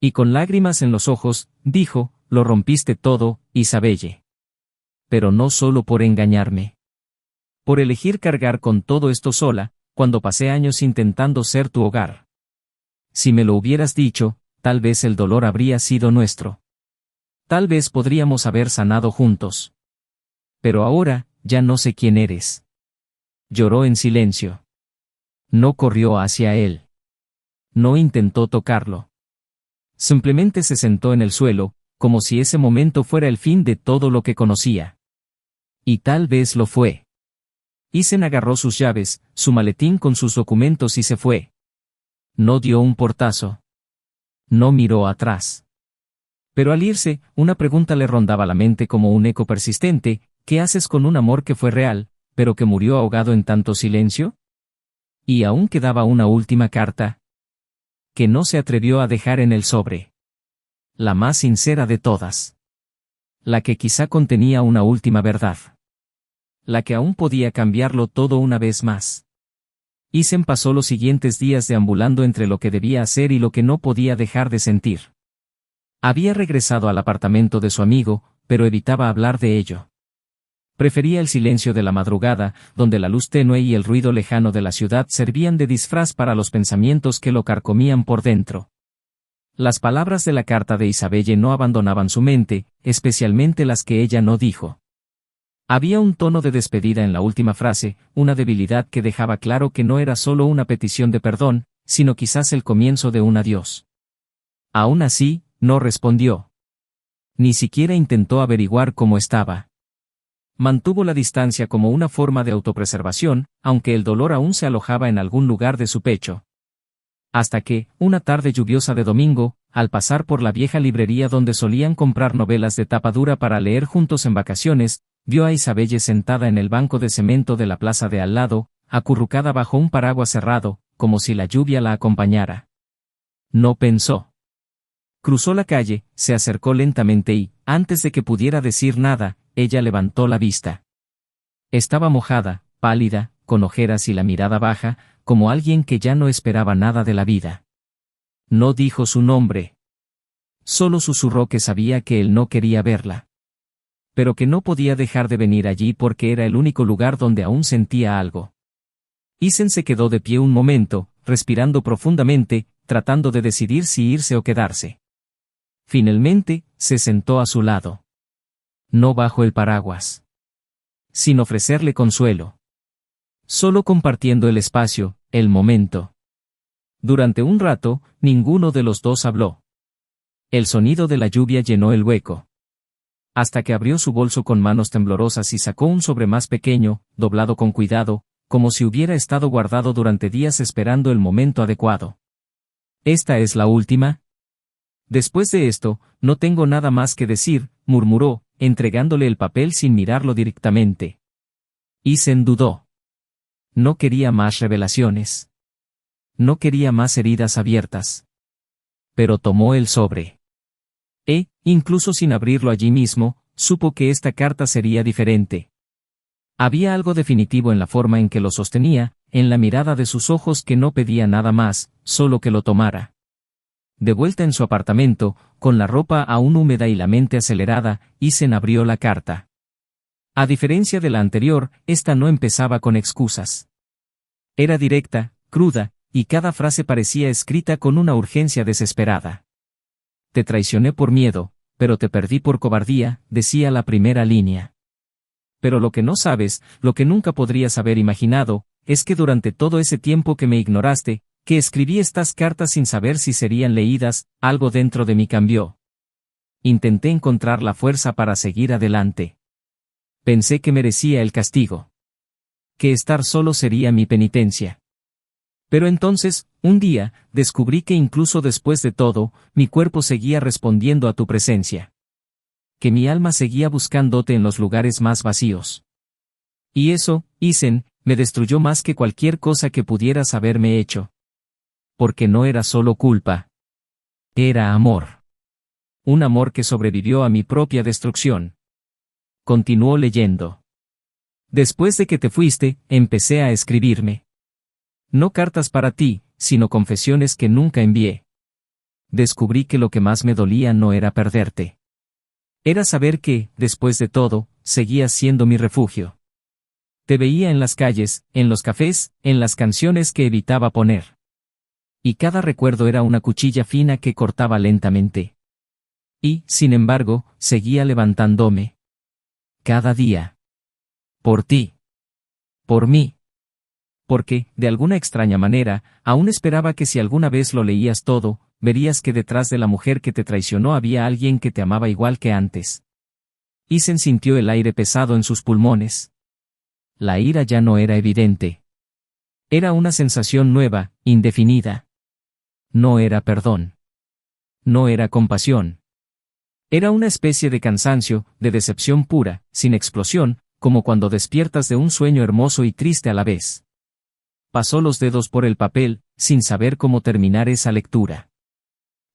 Y con lágrimas en los ojos, dijo, lo rompiste todo, Isabelle. Pero no solo por engañarme. Por elegir cargar con todo esto sola, cuando pasé años intentando ser tu hogar. Si me lo hubieras dicho, tal vez el dolor habría sido nuestro. Tal vez podríamos haber sanado juntos. Pero ahora, ya no sé quién eres. Lloró en silencio. No corrió hacia él. No intentó tocarlo. Simplemente se sentó en el suelo, como si ese momento fuera el fin de todo lo que conocía. Y tal vez lo fue. Isen agarró sus llaves, su maletín con sus documentos y se fue. No dio un portazo. No miró atrás. Pero al irse, una pregunta le rondaba la mente como un eco persistente: ¿qué haces con un amor que fue real, pero que murió ahogado en tanto silencio? Y aún quedaba una última carta, que no se atrevió a dejar en el sobre. La más sincera de todas. La que quizá contenía una última verdad. La que aún podía cambiarlo todo una vez más. Isen pasó los siguientes días deambulando entre lo que debía hacer y lo que no podía dejar de sentir. Había regresado al apartamento de su amigo, pero evitaba hablar de ello. Prefería el silencio de la madrugada, donde la luz tenue y el ruido lejano de la ciudad servían de disfraz para los pensamientos que lo carcomían por dentro. Las palabras de la carta de Isabelle no abandonaban su mente, especialmente las que ella no dijo. Había un tono de despedida en la última frase, una debilidad que dejaba claro que no era solo una petición de perdón, sino quizás el comienzo de un adiós. Aún así, no respondió. Ni siquiera intentó averiguar cómo estaba. Mantuvo la distancia como una forma de autopreservación, aunque el dolor aún se alojaba en algún lugar de su pecho. Hasta que, una tarde lluviosa de domingo, al pasar por la vieja librería donde solían comprar novelas de tapa dura para leer juntos en vacaciones, vio a Isabelle sentada en el banco de cemento de la plaza de al lado, acurrucada bajo un paraguas cerrado, como si la lluvia la acompañara. No pensó. Cruzó la calle, se acercó lentamente y, antes de que pudiera decir nada, ella levantó la vista. Estaba mojada, pálida, con ojeras y la mirada baja, como alguien que ya no esperaba nada de la vida. No dijo su nombre. Solo susurró que sabía que él no quería verla. Pero que no podía dejar de venir allí porque era el único lugar donde aún sentía algo. Isen se quedó de pie un momento, respirando profundamente, tratando de decidir si irse o quedarse. Finalmente, se sentó a su lado. No bajo el paraguas. Sin ofrecerle consuelo. Solo compartiendo el espacio, el momento. Durante un rato, ninguno de los dos habló. El sonido de la lluvia llenó el hueco. Hasta que abrió su bolso con manos temblorosas y sacó un sobre más pequeño, doblado con cuidado, como si hubiera estado guardado durante días esperando el momento adecuado. ¿Esta es la última? Después de esto, no tengo nada más que decir, murmuró, entregándole el papel sin mirarlo directamente. Isen dudó. No quería más revelaciones. No quería más heridas abiertas. Pero tomó el sobre. Incluso sin abrirlo allí mismo, supo que esta carta sería diferente. Había algo definitivo en la forma en que lo sostenía, en la mirada de sus ojos que no pedía nada más, solo que lo tomara. De vuelta en su apartamento, con la ropa aún húmeda y la mente acelerada, Isen abrió la carta. A diferencia de la anterior, esta no empezaba con excusas. Era directa, cruda, y cada frase parecía escrita con una urgencia desesperada. Te traicioné por miedo, pero te perdí por cobardía, decía la primera línea. Pero lo que no sabes, lo que nunca podrías haber imaginado, es que durante todo ese tiempo que me ignoraste, que escribí estas cartas sin saber si serían leídas, algo dentro de mí cambió. Intenté encontrar la fuerza para seguir adelante. Pensé que merecía el castigo. Que estar solo sería mi penitencia. Pero entonces, un día, descubrí que incluso después de todo, mi cuerpo seguía respondiendo a tu presencia. Que mi alma seguía buscándote en los lugares más vacíos. Y eso, Isen, me destruyó más que cualquier cosa que pudieras haberme hecho. Porque no era solo culpa. Era amor. Un amor que sobrevivió a mi propia destrucción. Continuó leyendo. Después de que te fuiste, empecé a escribirme. No cartas para ti, sino confesiones que nunca envié. Descubrí que lo que más me dolía no era perderte. Era saber que, después de todo, seguías siendo mi refugio. Te veía en las calles, en los cafés, en las canciones que evitaba poner. Y cada recuerdo era una cuchilla fina que cortaba lentamente. Y, sin embargo, seguía levantándome. Cada día. Por ti. Por mí. Porque, de alguna extraña manera, aún esperaba que si alguna vez lo leías todo, verías que detrás de la mujer que te traicionó había alguien que te amaba igual que antes. Isen sintió el aire pesado en sus pulmones. La ira ya no era evidente. Era una sensación nueva, indefinida. No era perdón. No era compasión. Era una especie de cansancio, de decepción pura, sin explosión, como cuando despiertas de un sueño hermoso y triste a la vez. Pasó los dedos por el papel, sin saber cómo terminar esa lectura.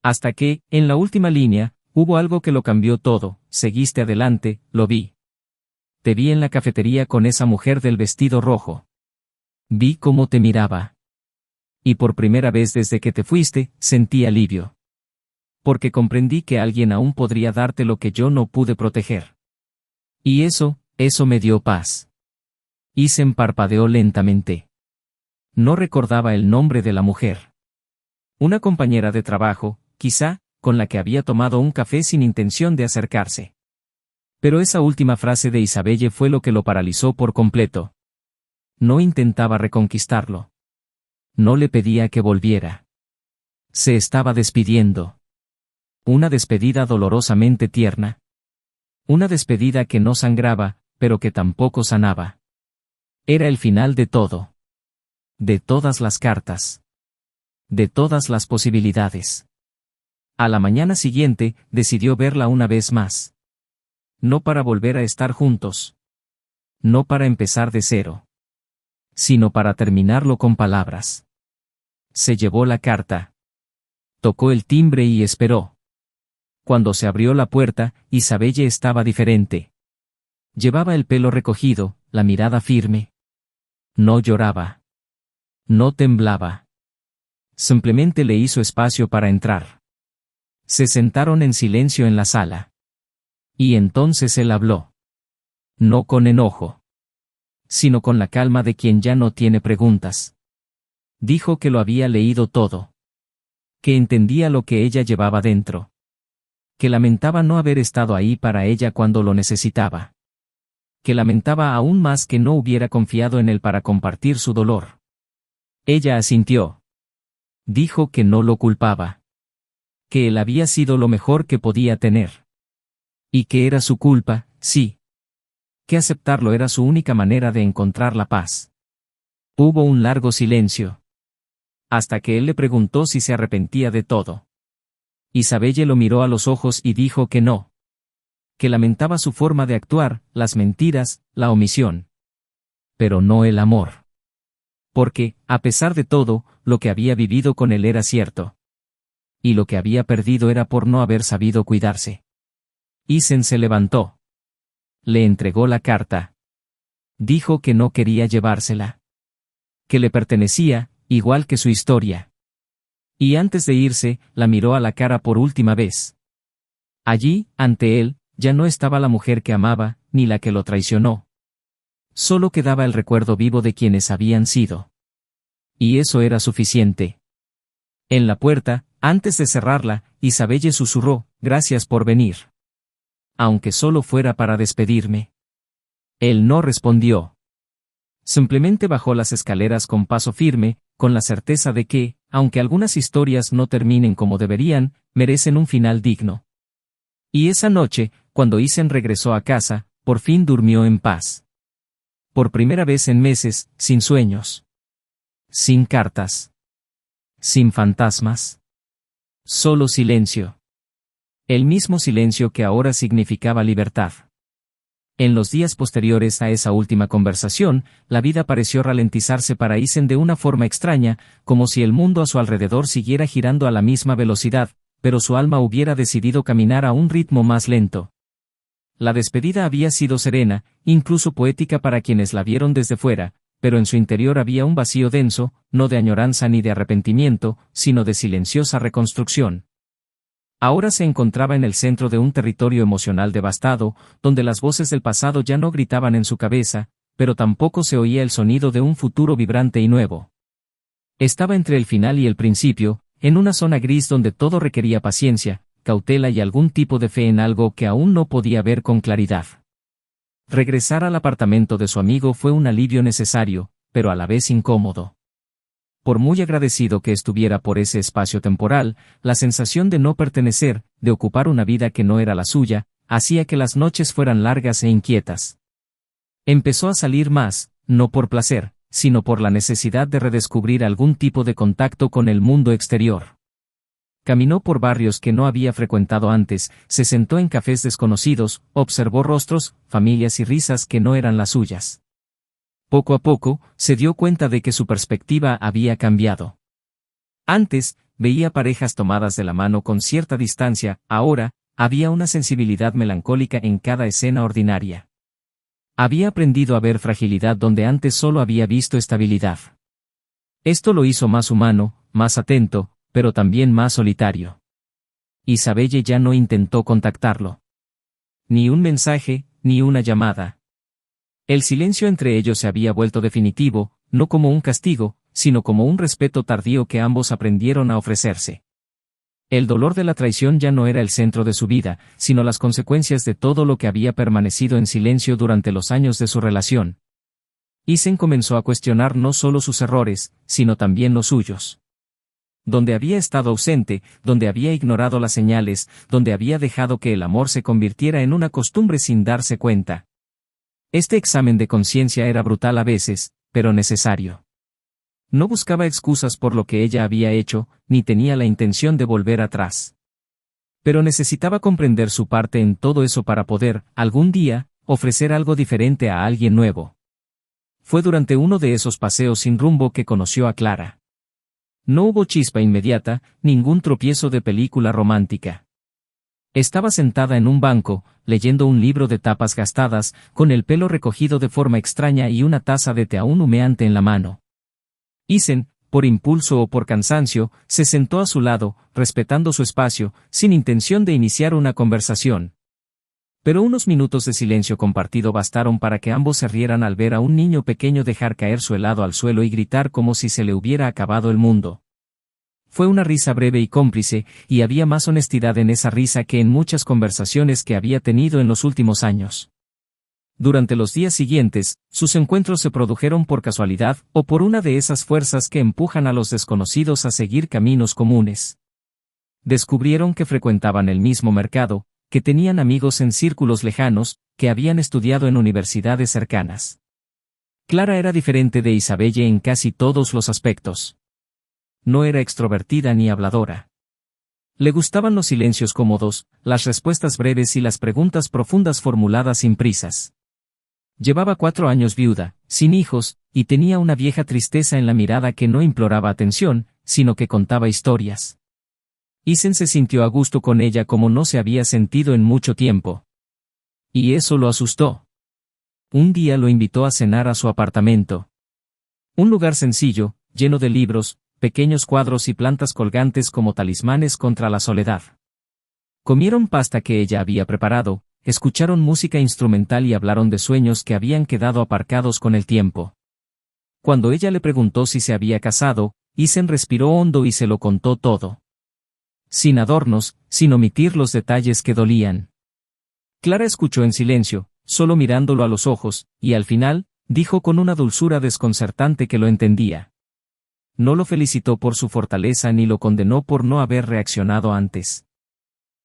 Hasta que, en la última línea, hubo algo que lo cambió todo. Seguiste adelante, lo vi. Te vi en la cafetería con esa mujer del vestido rojo. Vi cómo te miraba. Y por primera vez desde que te fuiste, sentí alivio. Porque comprendí que alguien aún podría darte lo que yo no pude proteger. Y eso me dio paz. Isen parpadeó lentamente. No recordaba el nombre de la mujer. Una compañera de trabajo, quizá, con la que había tomado un café sin intención de acercarse. Pero esa última frase de Isabelle fue lo que lo paralizó por completo. No intentaba reconquistarlo. No le pedía que volviera. Se estaba despidiendo. Una despedida dolorosamente tierna. Una despedida que no sangraba, pero que tampoco sanaba. Era el final de todo. De todas las cartas. De todas las posibilidades. A la mañana siguiente, decidió verla una vez más. No para volver a estar juntos. No para empezar de cero. Sino para terminarlo con palabras. Se llevó la carta. Tocó el timbre y esperó. Cuando se abrió la puerta, Isabelle estaba diferente. Llevaba el pelo recogido, la mirada firme. No lloraba. No temblaba. Simplemente le hizo espacio para entrar. Se sentaron en silencio en la sala. Y entonces él habló. No con enojo. Sino con la calma de quien ya no tiene preguntas. Dijo que lo había leído todo. Que entendía lo que ella llevaba dentro. Que lamentaba no haber estado ahí para ella cuando lo necesitaba. Que lamentaba aún más que no hubiera confiado en él para compartir su dolor. Ella asintió. Dijo que no lo culpaba. Que él había sido lo mejor que podía tener. Y que era su culpa, sí. Que aceptarlo era su única manera de encontrar la paz. Hubo un largo silencio. Hasta que él le preguntó si se arrepentía de todo. Isabelle lo miró a los ojos y dijo que no. Que lamentaba su forma de actuar, las mentiras, la omisión. Pero no el amor. Porque, a pesar de todo, lo que había vivido con él era cierto. Y lo que había perdido era por no haber sabido cuidarse. Isen se levantó. Le entregó la carta. Dijo que no quería llevársela. Que le pertenecía, igual que su historia. Y antes de irse, la miró a la cara por última vez. Allí, ante él, ya no estaba la mujer que amaba, ni la que lo traicionó. Solo quedaba el recuerdo vivo de quienes habían sido. Y eso era suficiente. En la puerta, antes de cerrarla, Isabelle susurró, «Gracias por venir. Aunque solo fuera para despedirme». Él no respondió. Simplemente bajó las escaleras con paso firme, con la certeza de que, aunque algunas historias no terminen como deberían, merecen un final digno. Y esa noche, cuando Isen regresó a casa, por fin durmió en paz. Por primera vez en meses, sin sueños. Sin cartas. Sin fantasmas. Solo silencio. El mismo silencio que ahora significaba libertad. En los días posteriores a esa última conversación, la vida pareció ralentizarse para Isen de una forma extraña, como si el mundo a su alrededor siguiera girando a la misma velocidad, pero su alma hubiera decidido caminar a un ritmo más lento. La despedida había sido serena, incluso poética para quienes la vieron desde fuera, pero en su interior había un vacío denso, no de añoranza ni de arrepentimiento, sino de silenciosa reconstrucción. Ahora se encontraba en el centro de un territorio emocional devastado, donde las voces del pasado ya no gritaban en su cabeza, pero tampoco se oía el sonido de un futuro vibrante y nuevo. Estaba entre el final y el principio, en una zona gris donde todo requería paciencia, cautela y algún tipo de fe en algo que aún no podía ver con claridad. Regresar al apartamento de su amigo fue un alivio necesario, pero a la vez incómodo. Por muy agradecido que estuviera por ese espacio temporal, la sensación de no pertenecer, de ocupar una vida que no era la suya, hacía que las noches fueran largas e inquietas. Empezó a salir más, no por placer, sino por la necesidad de redescubrir algún tipo de contacto con el mundo exterior. Caminó por barrios que no había frecuentado antes, se sentó en cafés desconocidos, observó rostros, familias y risas que no eran las suyas. Poco a poco, se dio cuenta de que su perspectiva había cambiado. Antes, veía parejas tomadas de la mano con cierta distancia, ahora, había una sensibilidad melancólica en cada escena ordinaria. Había aprendido a ver fragilidad donde antes solo había visto estabilidad. Esto lo hizo más humano, más atento, pero también más solitario. Isabelle ya no intentó contactarlo. Ni un mensaje, ni una llamada. El silencio entre ellos se había vuelto definitivo, no como un castigo, sino como un respeto tardío que ambos aprendieron a ofrecerse. El dolor de la traición ya no era el centro de su vida, sino las consecuencias de todo lo que había permanecido en silencio durante los años de su relación. Isen comenzó a cuestionar no solo sus errores, sino también los suyos. Donde había estado ausente, donde había ignorado las señales, donde había dejado que el amor se convirtiera en una costumbre sin darse cuenta. Este examen de conciencia era brutal a veces, pero necesario. No buscaba excusas por lo que ella había hecho, ni tenía la intención de volver atrás. Pero necesitaba comprender su parte en todo eso para poder, algún día, ofrecer algo diferente a alguien nuevo. Fue durante uno de esos paseos sin rumbo que conoció a Clara. No hubo chispa inmediata, ningún tropiezo de película romántica. Estaba sentada en un banco, leyendo un libro de tapas gastadas, con el pelo recogido de forma extraña y una taza de té aún humeante en la mano. Isen, por impulso o por cansancio, se sentó a su lado, respetando su espacio, sin intención de iniciar una conversación. Pero unos minutos de silencio compartido bastaron para que ambos se rieran al ver a un niño pequeño dejar caer su helado al suelo y gritar como si se le hubiera acabado el mundo. Fue una risa breve y cómplice, y había más honestidad en esa risa que en muchas conversaciones que había tenido en los últimos años. Durante los días siguientes, sus encuentros se produjeron por casualidad o por una de esas fuerzas que empujan a los desconocidos a seguir caminos comunes. Descubrieron que frecuentaban el mismo mercado, que tenían amigos en círculos lejanos, que habían estudiado en universidades cercanas. Clara era diferente de Isabelle en casi todos los aspectos. No era extrovertida ni habladora. Le gustaban los silencios cómodos, las respuestas breves y las preguntas profundas formuladas sin prisas. Llevaba 4 años viuda, sin hijos, y tenía una vieja tristeza en la mirada que no imploraba atención, sino que contaba historias. Isen se sintió a gusto con ella como no se había sentido en mucho tiempo. Y eso lo asustó. Un día lo invitó a cenar a su apartamento. Un lugar sencillo, lleno de libros, pequeños cuadros y plantas colgantes como talismanes contra la soledad. Comieron pasta que ella había preparado, escucharon música instrumental y hablaron de sueños que habían quedado aparcados con el tiempo. Cuando ella le preguntó si se había casado, Isen respiró hondo y se lo contó todo. Sin adornos, sin omitir los detalles que dolían. Clara escuchó en silencio, solo mirándolo a los ojos, y al final, dijo con una dulzura desconcertante que lo entendía. No lo felicitó por su fortaleza ni lo condenó por no haber reaccionado antes.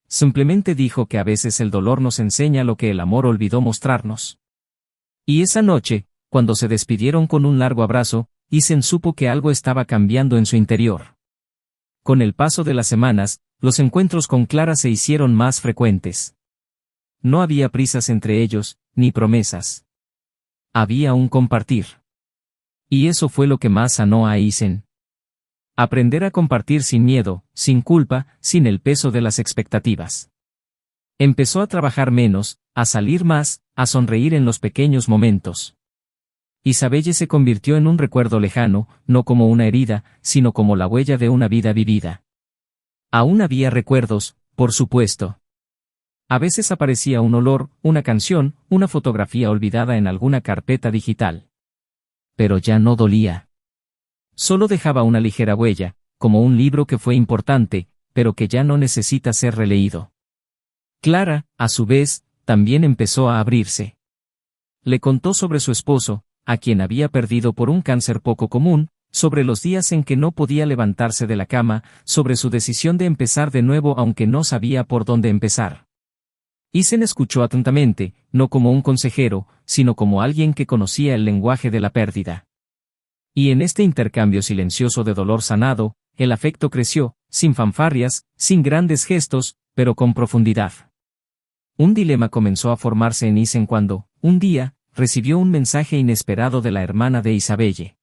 Simplemente dijo que a veces el dolor nos enseña lo que el amor olvidó mostrarnos. Y esa noche, cuando se despidieron con un largo abrazo, Isen supo que algo estaba cambiando en su interior. Con el paso de las semanas, los encuentros con Clara se hicieron más frecuentes. No había prisas entre ellos, ni promesas. Había un compartir. Y eso fue lo que más sanó a Isen. Aprender a compartir sin miedo, sin culpa, sin el peso de las expectativas. Empezó a trabajar menos, a salir más, a sonreír en los pequeños momentos. Isabelle se convirtió en un recuerdo lejano, no como una herida, sino como la huella de una vida vivida. Aún había recuerdos, por supuesto. A veces aparecía un olor, una canción, una fotografía olvidada en alguna carpeta digital. Pero ya no dolía. Solo dejaba una ligera huella, como un libro que fue importante, pero que ya no necesita ser releído. Clara, a su vez, también empezó a abrirse. Le contó sobre su esposo, a quien había perdido por un cáncer poco común, sobre los días en que no podía levantarse de la cama, sobre su decisión de empezar de nuevo aunque no sabía por dónde empezar. Isen escuchó atentamente, no como un consejero, sino como alguien que conocía el lenguaje de la pérdida. Y en este intercambio silencioso de dolor sanado, el afecto creció, sin fanfarrias, sin grandes gestos, pero con profundidad. Un dilema comenzó a formarse en Isen cuando, un día, recibió un mensaje inesperado de la hermana de Isabelle.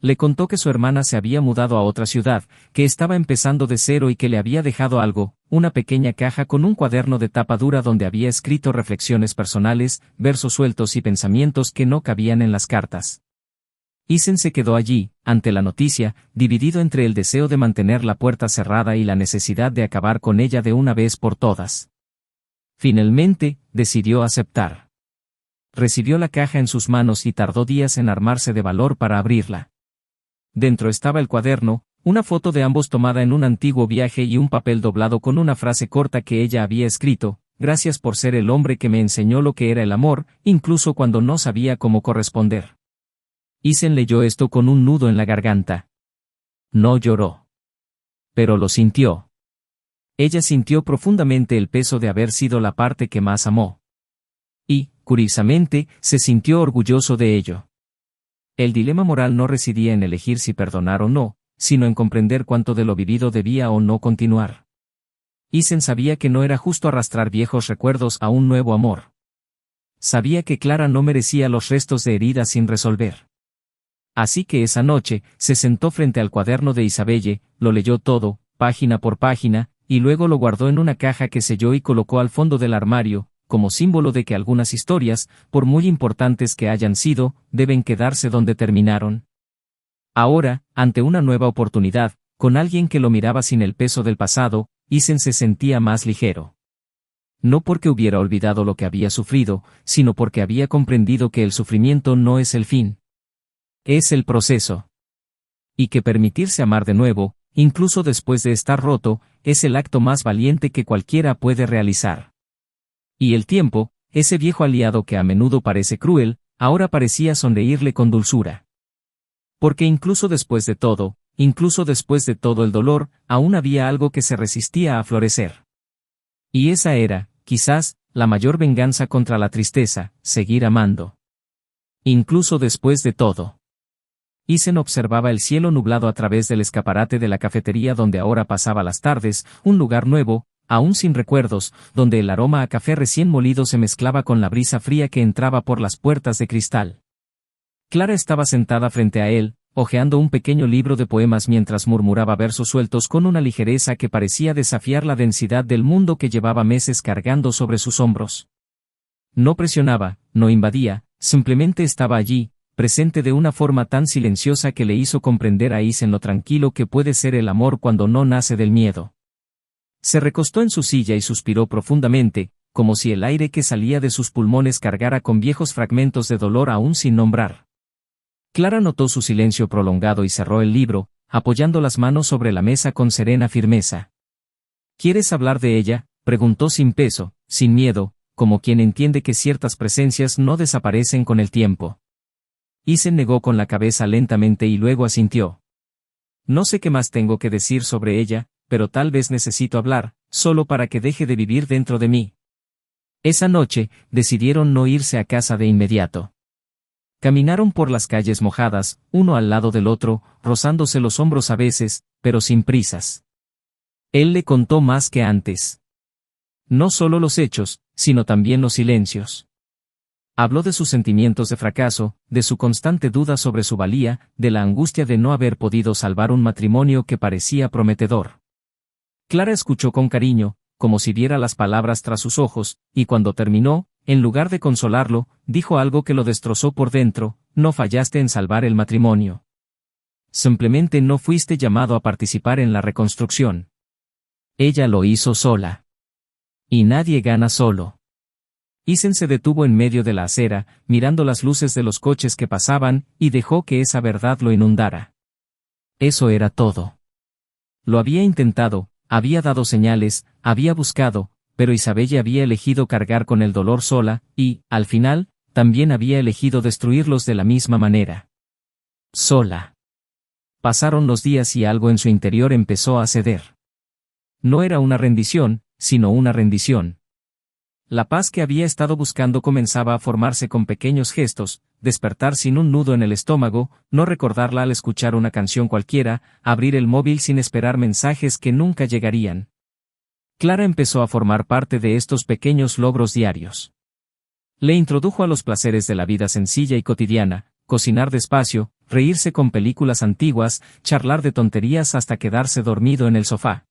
Le contó que su hermana se había mudado a otra ciudad, que estaba empezando de cero y que le había dejado algo, una pequeña caja con un cuaderno de tapa dura donde había escrito reflexiones personales, versos sueltos y pensamientos que no cabían en las cartas. Isen se quedó allí, ante la noticia, dividido entre el deseo de mantener la puerta cerrada y la necesidad de acabar con ella de una vez por todas. Finalmente, decidió aceptar. Recibió la caja en sus manos y tardó días en armarse de valor para abrirla. Dentro estaba el cuaderno, una foto de ambos tomada en un antiguo viaje y un papel doblado con una frase corta que ella había escrito: «Gracias por ser el hombre que me enseñó lo que era el amor, incluso cuando no sabía cómo corresponder». Isen leyó esto con un nudo en la garganta. No lloró. Pero lo sintió. Ella sintió profundamente el peso de haber sido la parte que más amó. Y, curiosamente, se sintió orgulloso de ello. El dilema moral no residía en elegir si perdonar o no, sino en comprender cuánto de lo vivido debía o no continuar. Isen sabía que no era justo arrastrar viejos recuerdos a un nuevo amor. Sabía que Clara no merecía los restos de heridas sin resolver. Así que esa noche, se sentó frente al cuaderno de Isabelle, lo leyó todo, página por página, y luego lo guardó en una caja que selló y colocó al fondo del armario, como símbolo de que algunas historias, por muy importantes que hayan sido, deben quedarse donde terminaron. Ahora, ante una nueva oportunidad, con alguien que lo miraba sin el peso del pasado, Isen se sentía más ligero. No porque hubiera olvidado lo que había sufrido, sino porque había comprendido que el sufrimiento no es el fin. Es el proceso. Y que permitirse amar de nuevo, incluso después de estar roto, es el acto más valiente que cualquiera puede realizar. Y el tiempo, ese viejo aliado que a menudo parece cruel, ahora parecía sonreírle con dulzura. Porque incluso después de todo el dolor, aún había algo que se resistía a florecer. Y esa era, quizás, la mayor venganza contra la tristeza, seguir amando. Incluso después de todo. Isen observaba el cielo nublado a través del escaparate de la cafetería donde ahora pasaba las tardes, un lugar nuevo, aún sin recuerdos, donde el aroma a café recién molido se mezclaba con la brisa fría que entraba por las puertas de cristal. Clara estaba sentada frente a él, hojeando un pequeño libro de poemas mientras murmuraba versos sueltos con una ligereza que parecía desafiar la densidad del mundo que llevaba meses cargando sobre sus hombros. No presionaba, no invadía, simplemente estaba allí, presente de una forma tan silenciosa que le hizo comprender a Isen lo tranquilo que puede ser el amor cuando no nace del miedo. Se recostó en su silla y suspiró profundamente, como si el aire que salía de sus pulmones cargara con viejos fragmentos de dolor aún sin nombrar. Clara notó su silencio prolongado y cerró el libro, apoyando las manos sobre la mesa con serena firmeza. ¿Quieres hablar de ella?, preguntó sin peso, sin miedo, como quien entiende que ciertas presencias no desaparecen con el tiempo. Isen negó con la cabeza lentamente y luego asintió. No sé qué más tengo que decir sobre ella, pero tal vez necesito hablar, solo para que deje de vivir dentro de mí. Esa noche, decidieron no irse a casa de inmediato. Caminaron por las calles mojadas, uno al lado del otro, rozándose los hombros a veces, pero sin prisas. Él le contó más que antes. No solo los hechos, sino también los silencios. Habló de sus sentimientos de fracaso, de su constante duda sobre su valía, de la angustia de no haber podido salvar un matrimonio que parecía prometedor. Clara escuchó con cariño, como si viera las palabras tras sus ojos, y cuando terminó, en lugar de consolarlo, dijo algo que lo destrozó por dentro: no fallaste en salvar el matrimonio. Simplemente no fuiste llamado a participar en la reconstrucción. Ella lo hizo sola. Y nadie gana solo. Isen se detuvo en medio de la acera, mirando las luces de los coches que pasaban, y dejó que esa verdad lo inundara. Eso era todo. Lo había intentado, Había dado señales, había buscado, pero Isabelle había elegido cargar con el dolor sola, y, al final, también había elegido destruirlos de la misma manera. Sola. Pasaron los días y algo en su interior empezó a ceder. No era una rendición, sino una rendición. La paz que había estado buscando comenzaba a formarse con pequeños gestos, despertar sin un nudo en el estómago, no recordarla al escuchar una canción cualquiera, abrir el móvil sin esperar mensajes que nunca llegarían. Clara empezó a formar parte de estos pequeños logros diarios. Le introdujo a los placeres de la vida sencilla y cotidiana, cocinar despacio, reírse con películas antiguas, charlar de tonterías hasta quedarse dormido en el sofá.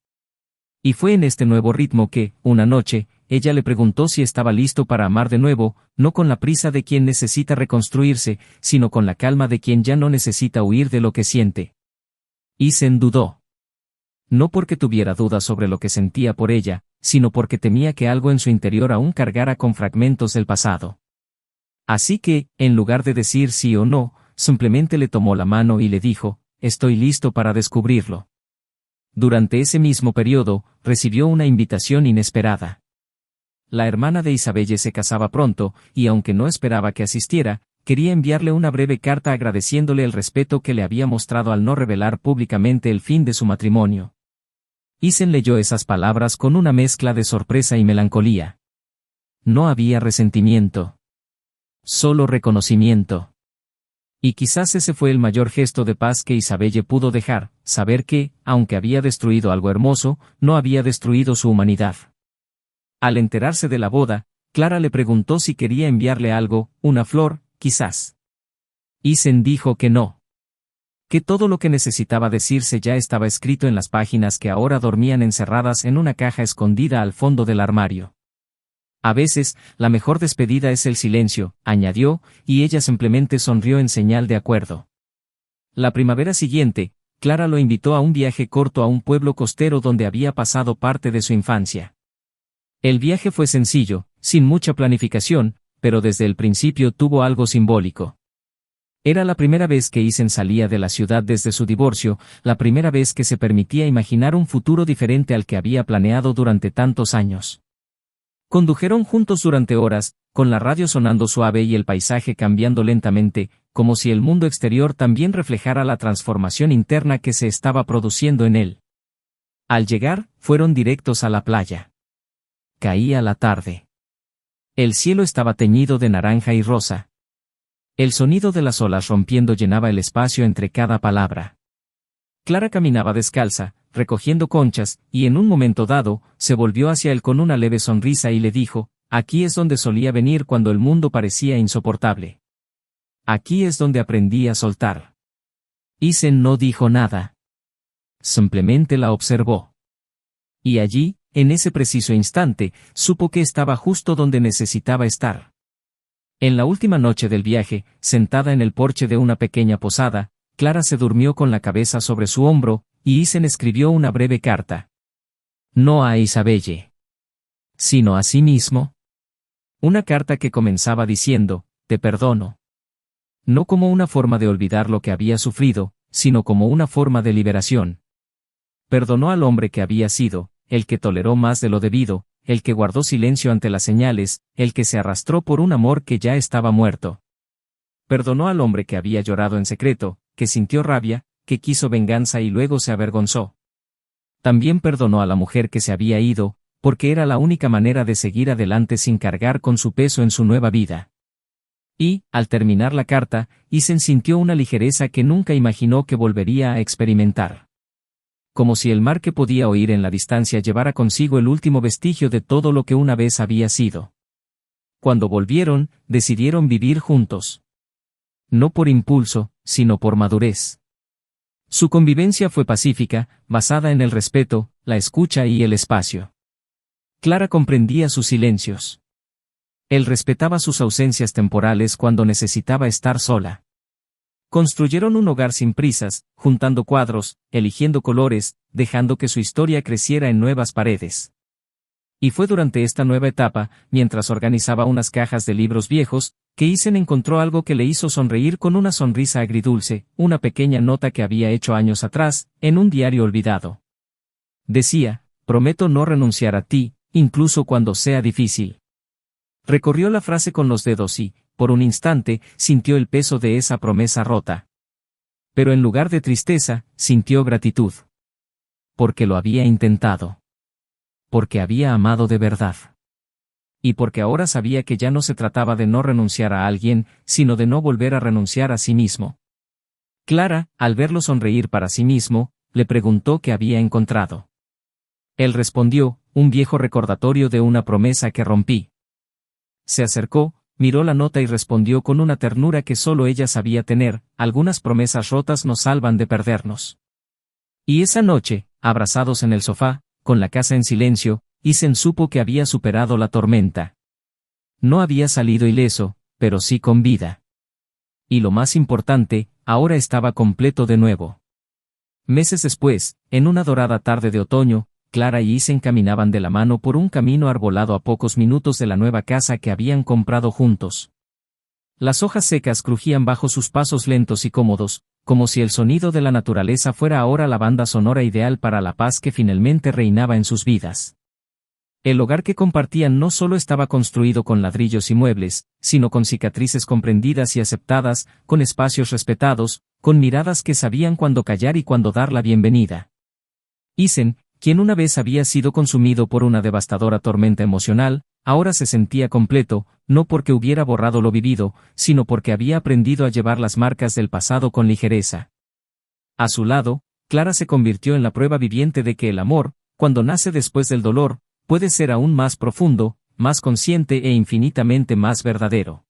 Y fue en este nuevo ritmo que, una noche, ella le preguntó si estaba listo para amar de nuevo, no con la prisa de quien necesita reconstruirse, sino con la calma de quien ya no necesita huir de lo que siente. Isen dudó. No porque tuviera dudas sobre lo que sentía por ella, sino porque temía que algo en su interior aún cargara con fragmentos del pasado. Así que, en lugar de decir sí o no, simplemente le tomó la mano y le dijo, «Estoy listo para descubrirlo». Durante ese mismo periodo, recibió una invitación inesperada. La hermana de Isabelle se casaba pronto, y aunque no esperaba que asistiera, quería enviarle una breve carta agradeciéndole el respeto que le había mostrado al no revelar públicamente el fin de su matrimonio. Isen leyó esas palabras con una mezcla de sorpresa y melancolía. No había resentimiento. Solo reconocimiento. Y quizás ese fue el mayor gesto de paz que Isabelle pudo dejar, saber que, aunque había destruido algo hermoso, no había destruido su humanidad. Al enterarse de la boda, Clara le preguntó si quería enviarle algo, una flor, quizás. Isen dijo que no. Que todo lo que necesitaba decirse ya estaba escrito en las páginas que ahora dormían encerradas en una caja escondida al fondo del armario. A veces, la mejor despedida es el silencio, añadió, y ella simplemente sonrió en señal de acuerdo. La primavera siguiente, Clara lo invitó a un viaje corto a un pueblo costero donde había pasado parte de su infancia. El viaje fue sencillo, sin mucha planificación, pero desde el principio tuvo algo simbólico. Era la primera vez que Isen salía de la ciudad desde su divorcio, la primera vez que se permitía imaginar un futuro diferente al que había planeado durante tantos años. Condujeron juntos durante horas, con la radio sonando suave y el paisaje cambiando lentamente, como si el mundo exterior también reflejara la transformación interna que se estaba produciendo en él. Al llegar, fueron directos a la playa. Caía la tarde. El cielo estaba teñido de naranja y rosa. El sonido de las olas rompiendo llenaba el espacio entre cada palabra. Clara caminaba descalza, recogiendo conchas, y en un momento dado, se volvió hacia él con una leve sonrisa y le dijo, «Aquí es donde solía venir cuando el mundo parecía insoportable. Aquí es donde aprendí a soltar». Isen no dijo nada. Simplemente la observó. Y allí, en ese preciso instante, supo que estaba justo donde necesitaba estar. En la última noche del viaje, sentada en el porche de una pequeña posada, Clara se durmió con la cabeza sobre su hombro, y Isen escribió una breve carta. No a Isabelle, sino a sí mismo. Una carta que comenzaba diciendo, «Te perdono». No como una forma de olvidar lo que había sufrido, sino como una forma de liberación. Perdonó al hombre que había sido, el que toleró más de lo debido, el que guardó silencio ante las señales, el que se arrastró por un amor que ya estaba muerto. Perdonó al hombre que había llorado en secreto, que sintió rabia, que quiso venganza y luego se avergonzó. También perdonó a la mujer que se había ido, porque era la única manera de seguir adelante sin cargar con su peso en su nueva vida. Y, al terminar la carta, Isen sintió una ligereza que nunca imaginó que volvería a experimentar. Como si el mar que podía oír en la distancia llevara consigo el último vestigio de todo lo que una vez había sido. Cuando volvieron, decidieron vivir juntos. No por impulso, sino por madurez. Su convivencia fue pacífica, basada en el respeto, la escucha y el espacio. Clara comprendía sus silencios. Él respetaba sus ausencias temporales cuando necesitaba estar sola. Construyeron un hogar sin prisas, juntando cuadros, eligiendo colores, dejando que su historia creciera en nuevas paredes. Y fue durante esta nueva etapa, mientras organizaba unas cajas de libros viejos, que Isen encontró algo que le hizo sonreír con una sonrisa agridulce, una pequeña nota que había hecho años atrás, en un diario olvidado. Decía, prometo no renunciar a ti, incluso cuando sea difícil. Recorrió la frase con los dedos y, por un instante, sintió el peso de esa promesa rota. Pero en lugar de tristeza, sintió gratitud. Porque lo había intentado. Porque había amado de verdad. Y porque ahora sabía que ya no se trataba de no renunciar a alguien, sino de no volver a renunciar a sí mismo. Clara, al verlo sonreír para sí mismo, le preguntó qué había encontrado. Él respondió, un viejo recordatorio de una promesa que rompí. Se acercó, miró la nota y respondió con una ternura que solo ella sabía tener, algunas promesas rotas nos salvan de perdernos. Y esa noche, abrazados en el sofá, con la casa en silencio, Isen supo que había superado la tormenta. No había salido ileso, pero sí con vida. Y lo más importante, ahora estaba completo de nuevo. Meses después, en una dorada tarde de otoño, Clara y Isen caminaban de la mano por un camino arbolado a pocos minutos de la nueva casa que habían comprado juntos. Las hojas secas crujían bajo sus pasos lentos y cómodos, como si el sonido de la naturaleza fuera ahora la banda sonora ideal para la paz que finalmente reinaba en sus vidas. El hogar que compartían no solo estaba construido con ladrillos y muebles, sino con cicatrices comprendidas y aceptadas, con espacios respetados, con miradas que sabían cuándo callar y cuándo dar la bienvenida. Isen, quien una vez había sido consumido por una devastadora tormenta emocional, ahora se sentía completo, no porque hubiera borrado lo vivido, sino porque había aprendido a llevar las marcas del pasado con ligereza. A su lado, Clara se convirtió en la prueba viviente de que el amor, cuando nace después del dolor, puede ser aún más profundo, más consciente e infinitamente más verdadero.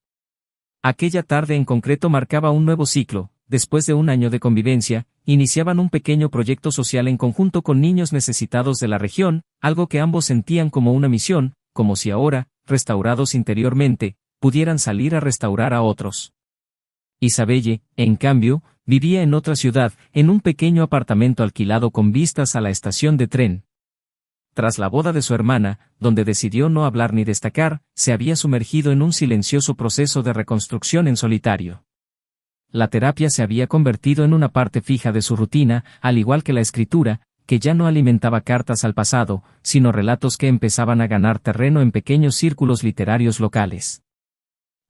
Aquella tarde en concreto marcaba un nuevo ciclo. Después de un año de convivencia, iniciaban un pequeño proyecto social en conjunto con niños necesitados de la región, algo que ambos sentían como una misión, como si ahora, restaurados interiormente, pudieran salir a restaurar a otros. Isabelle, en cambio, vivía en otra ciudad, en un pequeño apartamento alquilado con vistas a la estación de tren. Tras la boda de su hermana, donde decidió no hablar ni destacar, se había sumergido en un silencioso proceso de reconstrucción en solitario. La terapia se había convertido en una parte fija de su rutina, al igual que la escritura, que ya no alimentaba cartas al pasado, sino relatos que empezaban a ganar terreno en pequeños círculos literarios locales.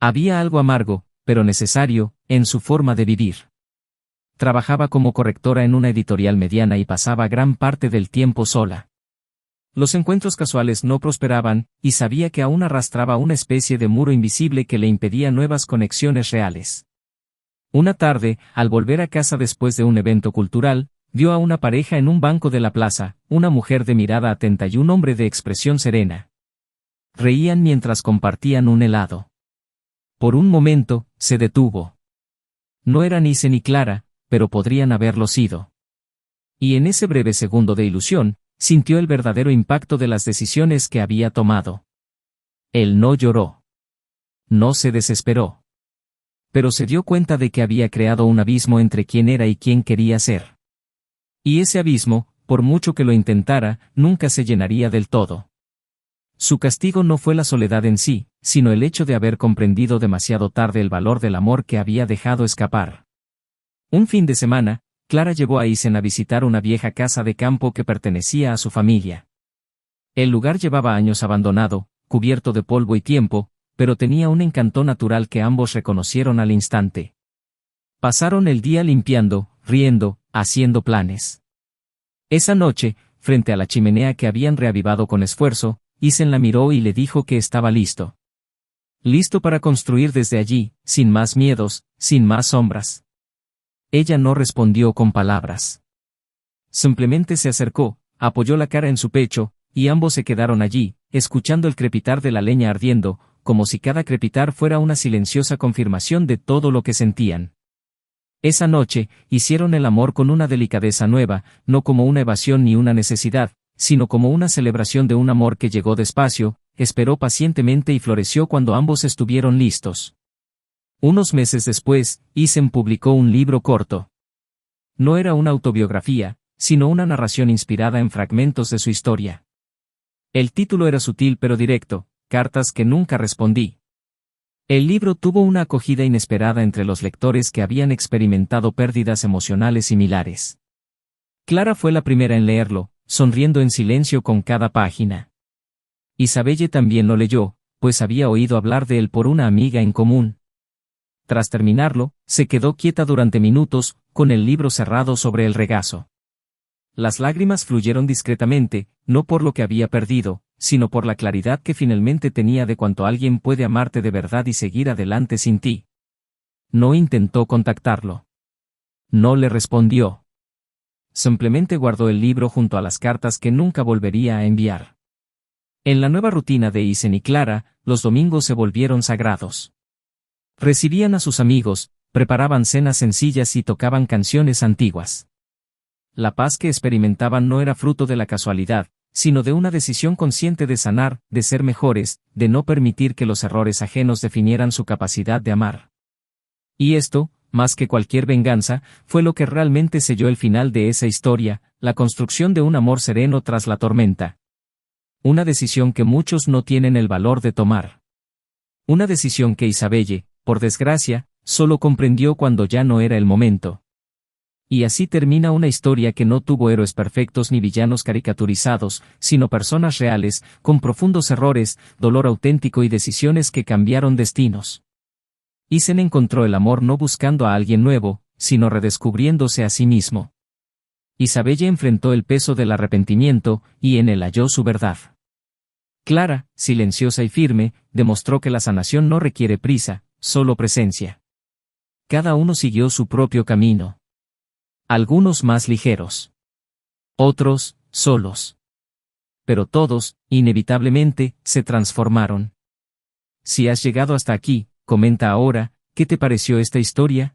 Había algo amargo, pero necesario, en su forma de vivir. Trabajaba como correctora en una editorial mediana y pasaba gran parte del tiempo sola. Los encuentros casuales no prosperaban, y sabía que aún arrastraba una especie de muro invisible que le impedía nuevas conexiones reales. Una tarde, al volver a casa después de un evento cultural, vio a una pareja en un banco de la plaza, una mujer de mirada atenta y un hombre de expresión serena. Reían mientras compartían un helado. Por un momento, se detuvo. No eran Isen ni Clara, pero podrían haberlo sido. Y en ese breve segundo de ilusión, sintió el verdadero impacto de las decisiones que había tomado. Él no lloró. No se desesperó. Pero se dio cuenta de que había creado un abismo entre quién era y quién quería ser. Y ese abismo, por mucho que lo intentara, nunca se llenaría del todo. Su castigo no fue la soledad en sí, sino el hecho de haber comprendido demasiado tarde el valor del amor que había dejado escapar. Un fin de semana, Clara llevó a Isen a visitar una vieja casa de campo que pertenecía a su familia. El lugar llevaba años abandonado, cubierto de polvo y tiempo, pero tenía un encanto natural que ambos reconocieron al instante. Pasaron el día limpiando, riendo, haciendo planes. Esa noche, frente a la chimenea que habían reavivado con esfuerzo, Isen la miró y le dijo que estaba listo. Listo para construir desde allí, sin más miedos, sin más sombras. Ella no respondió con palabras. Simplemente se acercó, apoyó la cara en su pecho, y ambos se quedaron allí, escuchando el crepitar de la leña ardiendo, como si cada crepitar fuera una silenciosa confirmación de todo lo que sentían. Esa noche, hicieron el amor con una delicadeza nueva, no como una evasión ni una necesidad, sino como una celebración de un amor que llegó despacio, esperó pacientemente y floreció cuando ambos estuvieron listos. Unos meses después, Isen publicó un libro corto. No era una autobiografía, sino una narración inspirada en fragmentos de su historia. El título era sutil pero directo, Cartas que nunca respondí. El libro tuvo una acogida inesperada entre los lectores que habían experimentado pérdidas emocionales similares. Clara fue la primera en leerlo, sonriendo en silencio con cada página. Isabelle también lo leyó, pues había oído hablar de él por una amiga en común. Tras terminarlo, se quedó quieta durante minutos, con el libro cerrado sobre el regazo. Las lágrimas fluyeron discretamente, no por lo que había perdido, sino por la claridad que finalmente tenía de cuánto alguien puede amarte de verdad y seguir adelante sin ti. No intentó contactarlo. No le respondió. Simplemente guardó el libro junto a las cartas que nunca volvería a enviar. En la nueva rutina de Isen y Clara, los domingos se volvieron sagrados. Recibían a sus amigos, preparaban cenas sencillas y tocaban canciones antiguas. La paz que experimentaban no era fruto de la casualidad, sino de una decisión consciente de sanar, de ser mejores, de no permitir que los errores ajenos definieran su capacidad de amar. Y esto, más que cualquier venganza, fue lo que realmente selló el final de esa historia, la construcción de un amor sereno tras la tormenta. Una decisión que muchos no tienen el valor de tomar. Una decisión que Isabelle, por desgracia, solo comprendió cuando ya no era el momento. Y así termina una historia que no tuvo héroes perfectos ni villanos caricaturizados, sino personas reales, con profundos errores, dolor auténtico y decisiones que cambiaron destinos. Isen encontró el amor no buscando a alguien nuevo, sino redescubriéndose a sí mismo. Isabelle enfrentó el peso del arrepentimiento, y en él halló su verdad. Clara, silenciosa y firme, demostró que la sanación no requiere prisa, solo presencia. Cada uno siguió su propio camino. Algunos más ligeros. Otros, solos. Pero todos, inevitablemente, se transformaron. Si has llegado hasta aquí, comenta ahora, ¿qué te pareció esta historia?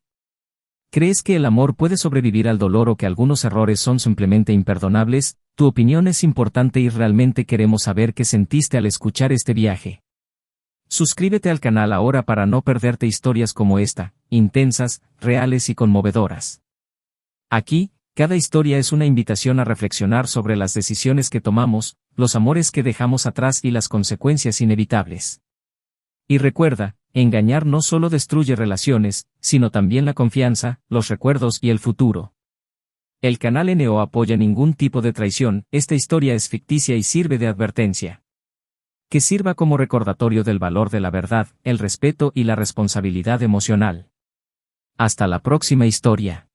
¿Crees que el amor puede sobrevivir al dolor o que algunos errores son simplemente imperdonables? Tu opinión es importante y realmente queremos saber qué sentiste al escuchar este viaje. Suscríbete al canal ahora para no perderte historias como esta, intensas, reales y conmovedoras. Aquí, cada historia es una invitación a reflexionar sobre las decisiones que tomamos, los amores que dejamos atrás y las consecuencias inevitables. Y recuerda, engañar no solo destruye relaciones, sino también la confianza, los recuerdos y el futuro. El canal NO apoya ningún tipo de traición, esta historia es ficticia y sirve de advertencia. Que sirva como recordatorio del valor de la verdad, el respeto y la responsabilidad emocional. Hasta la próxima historia.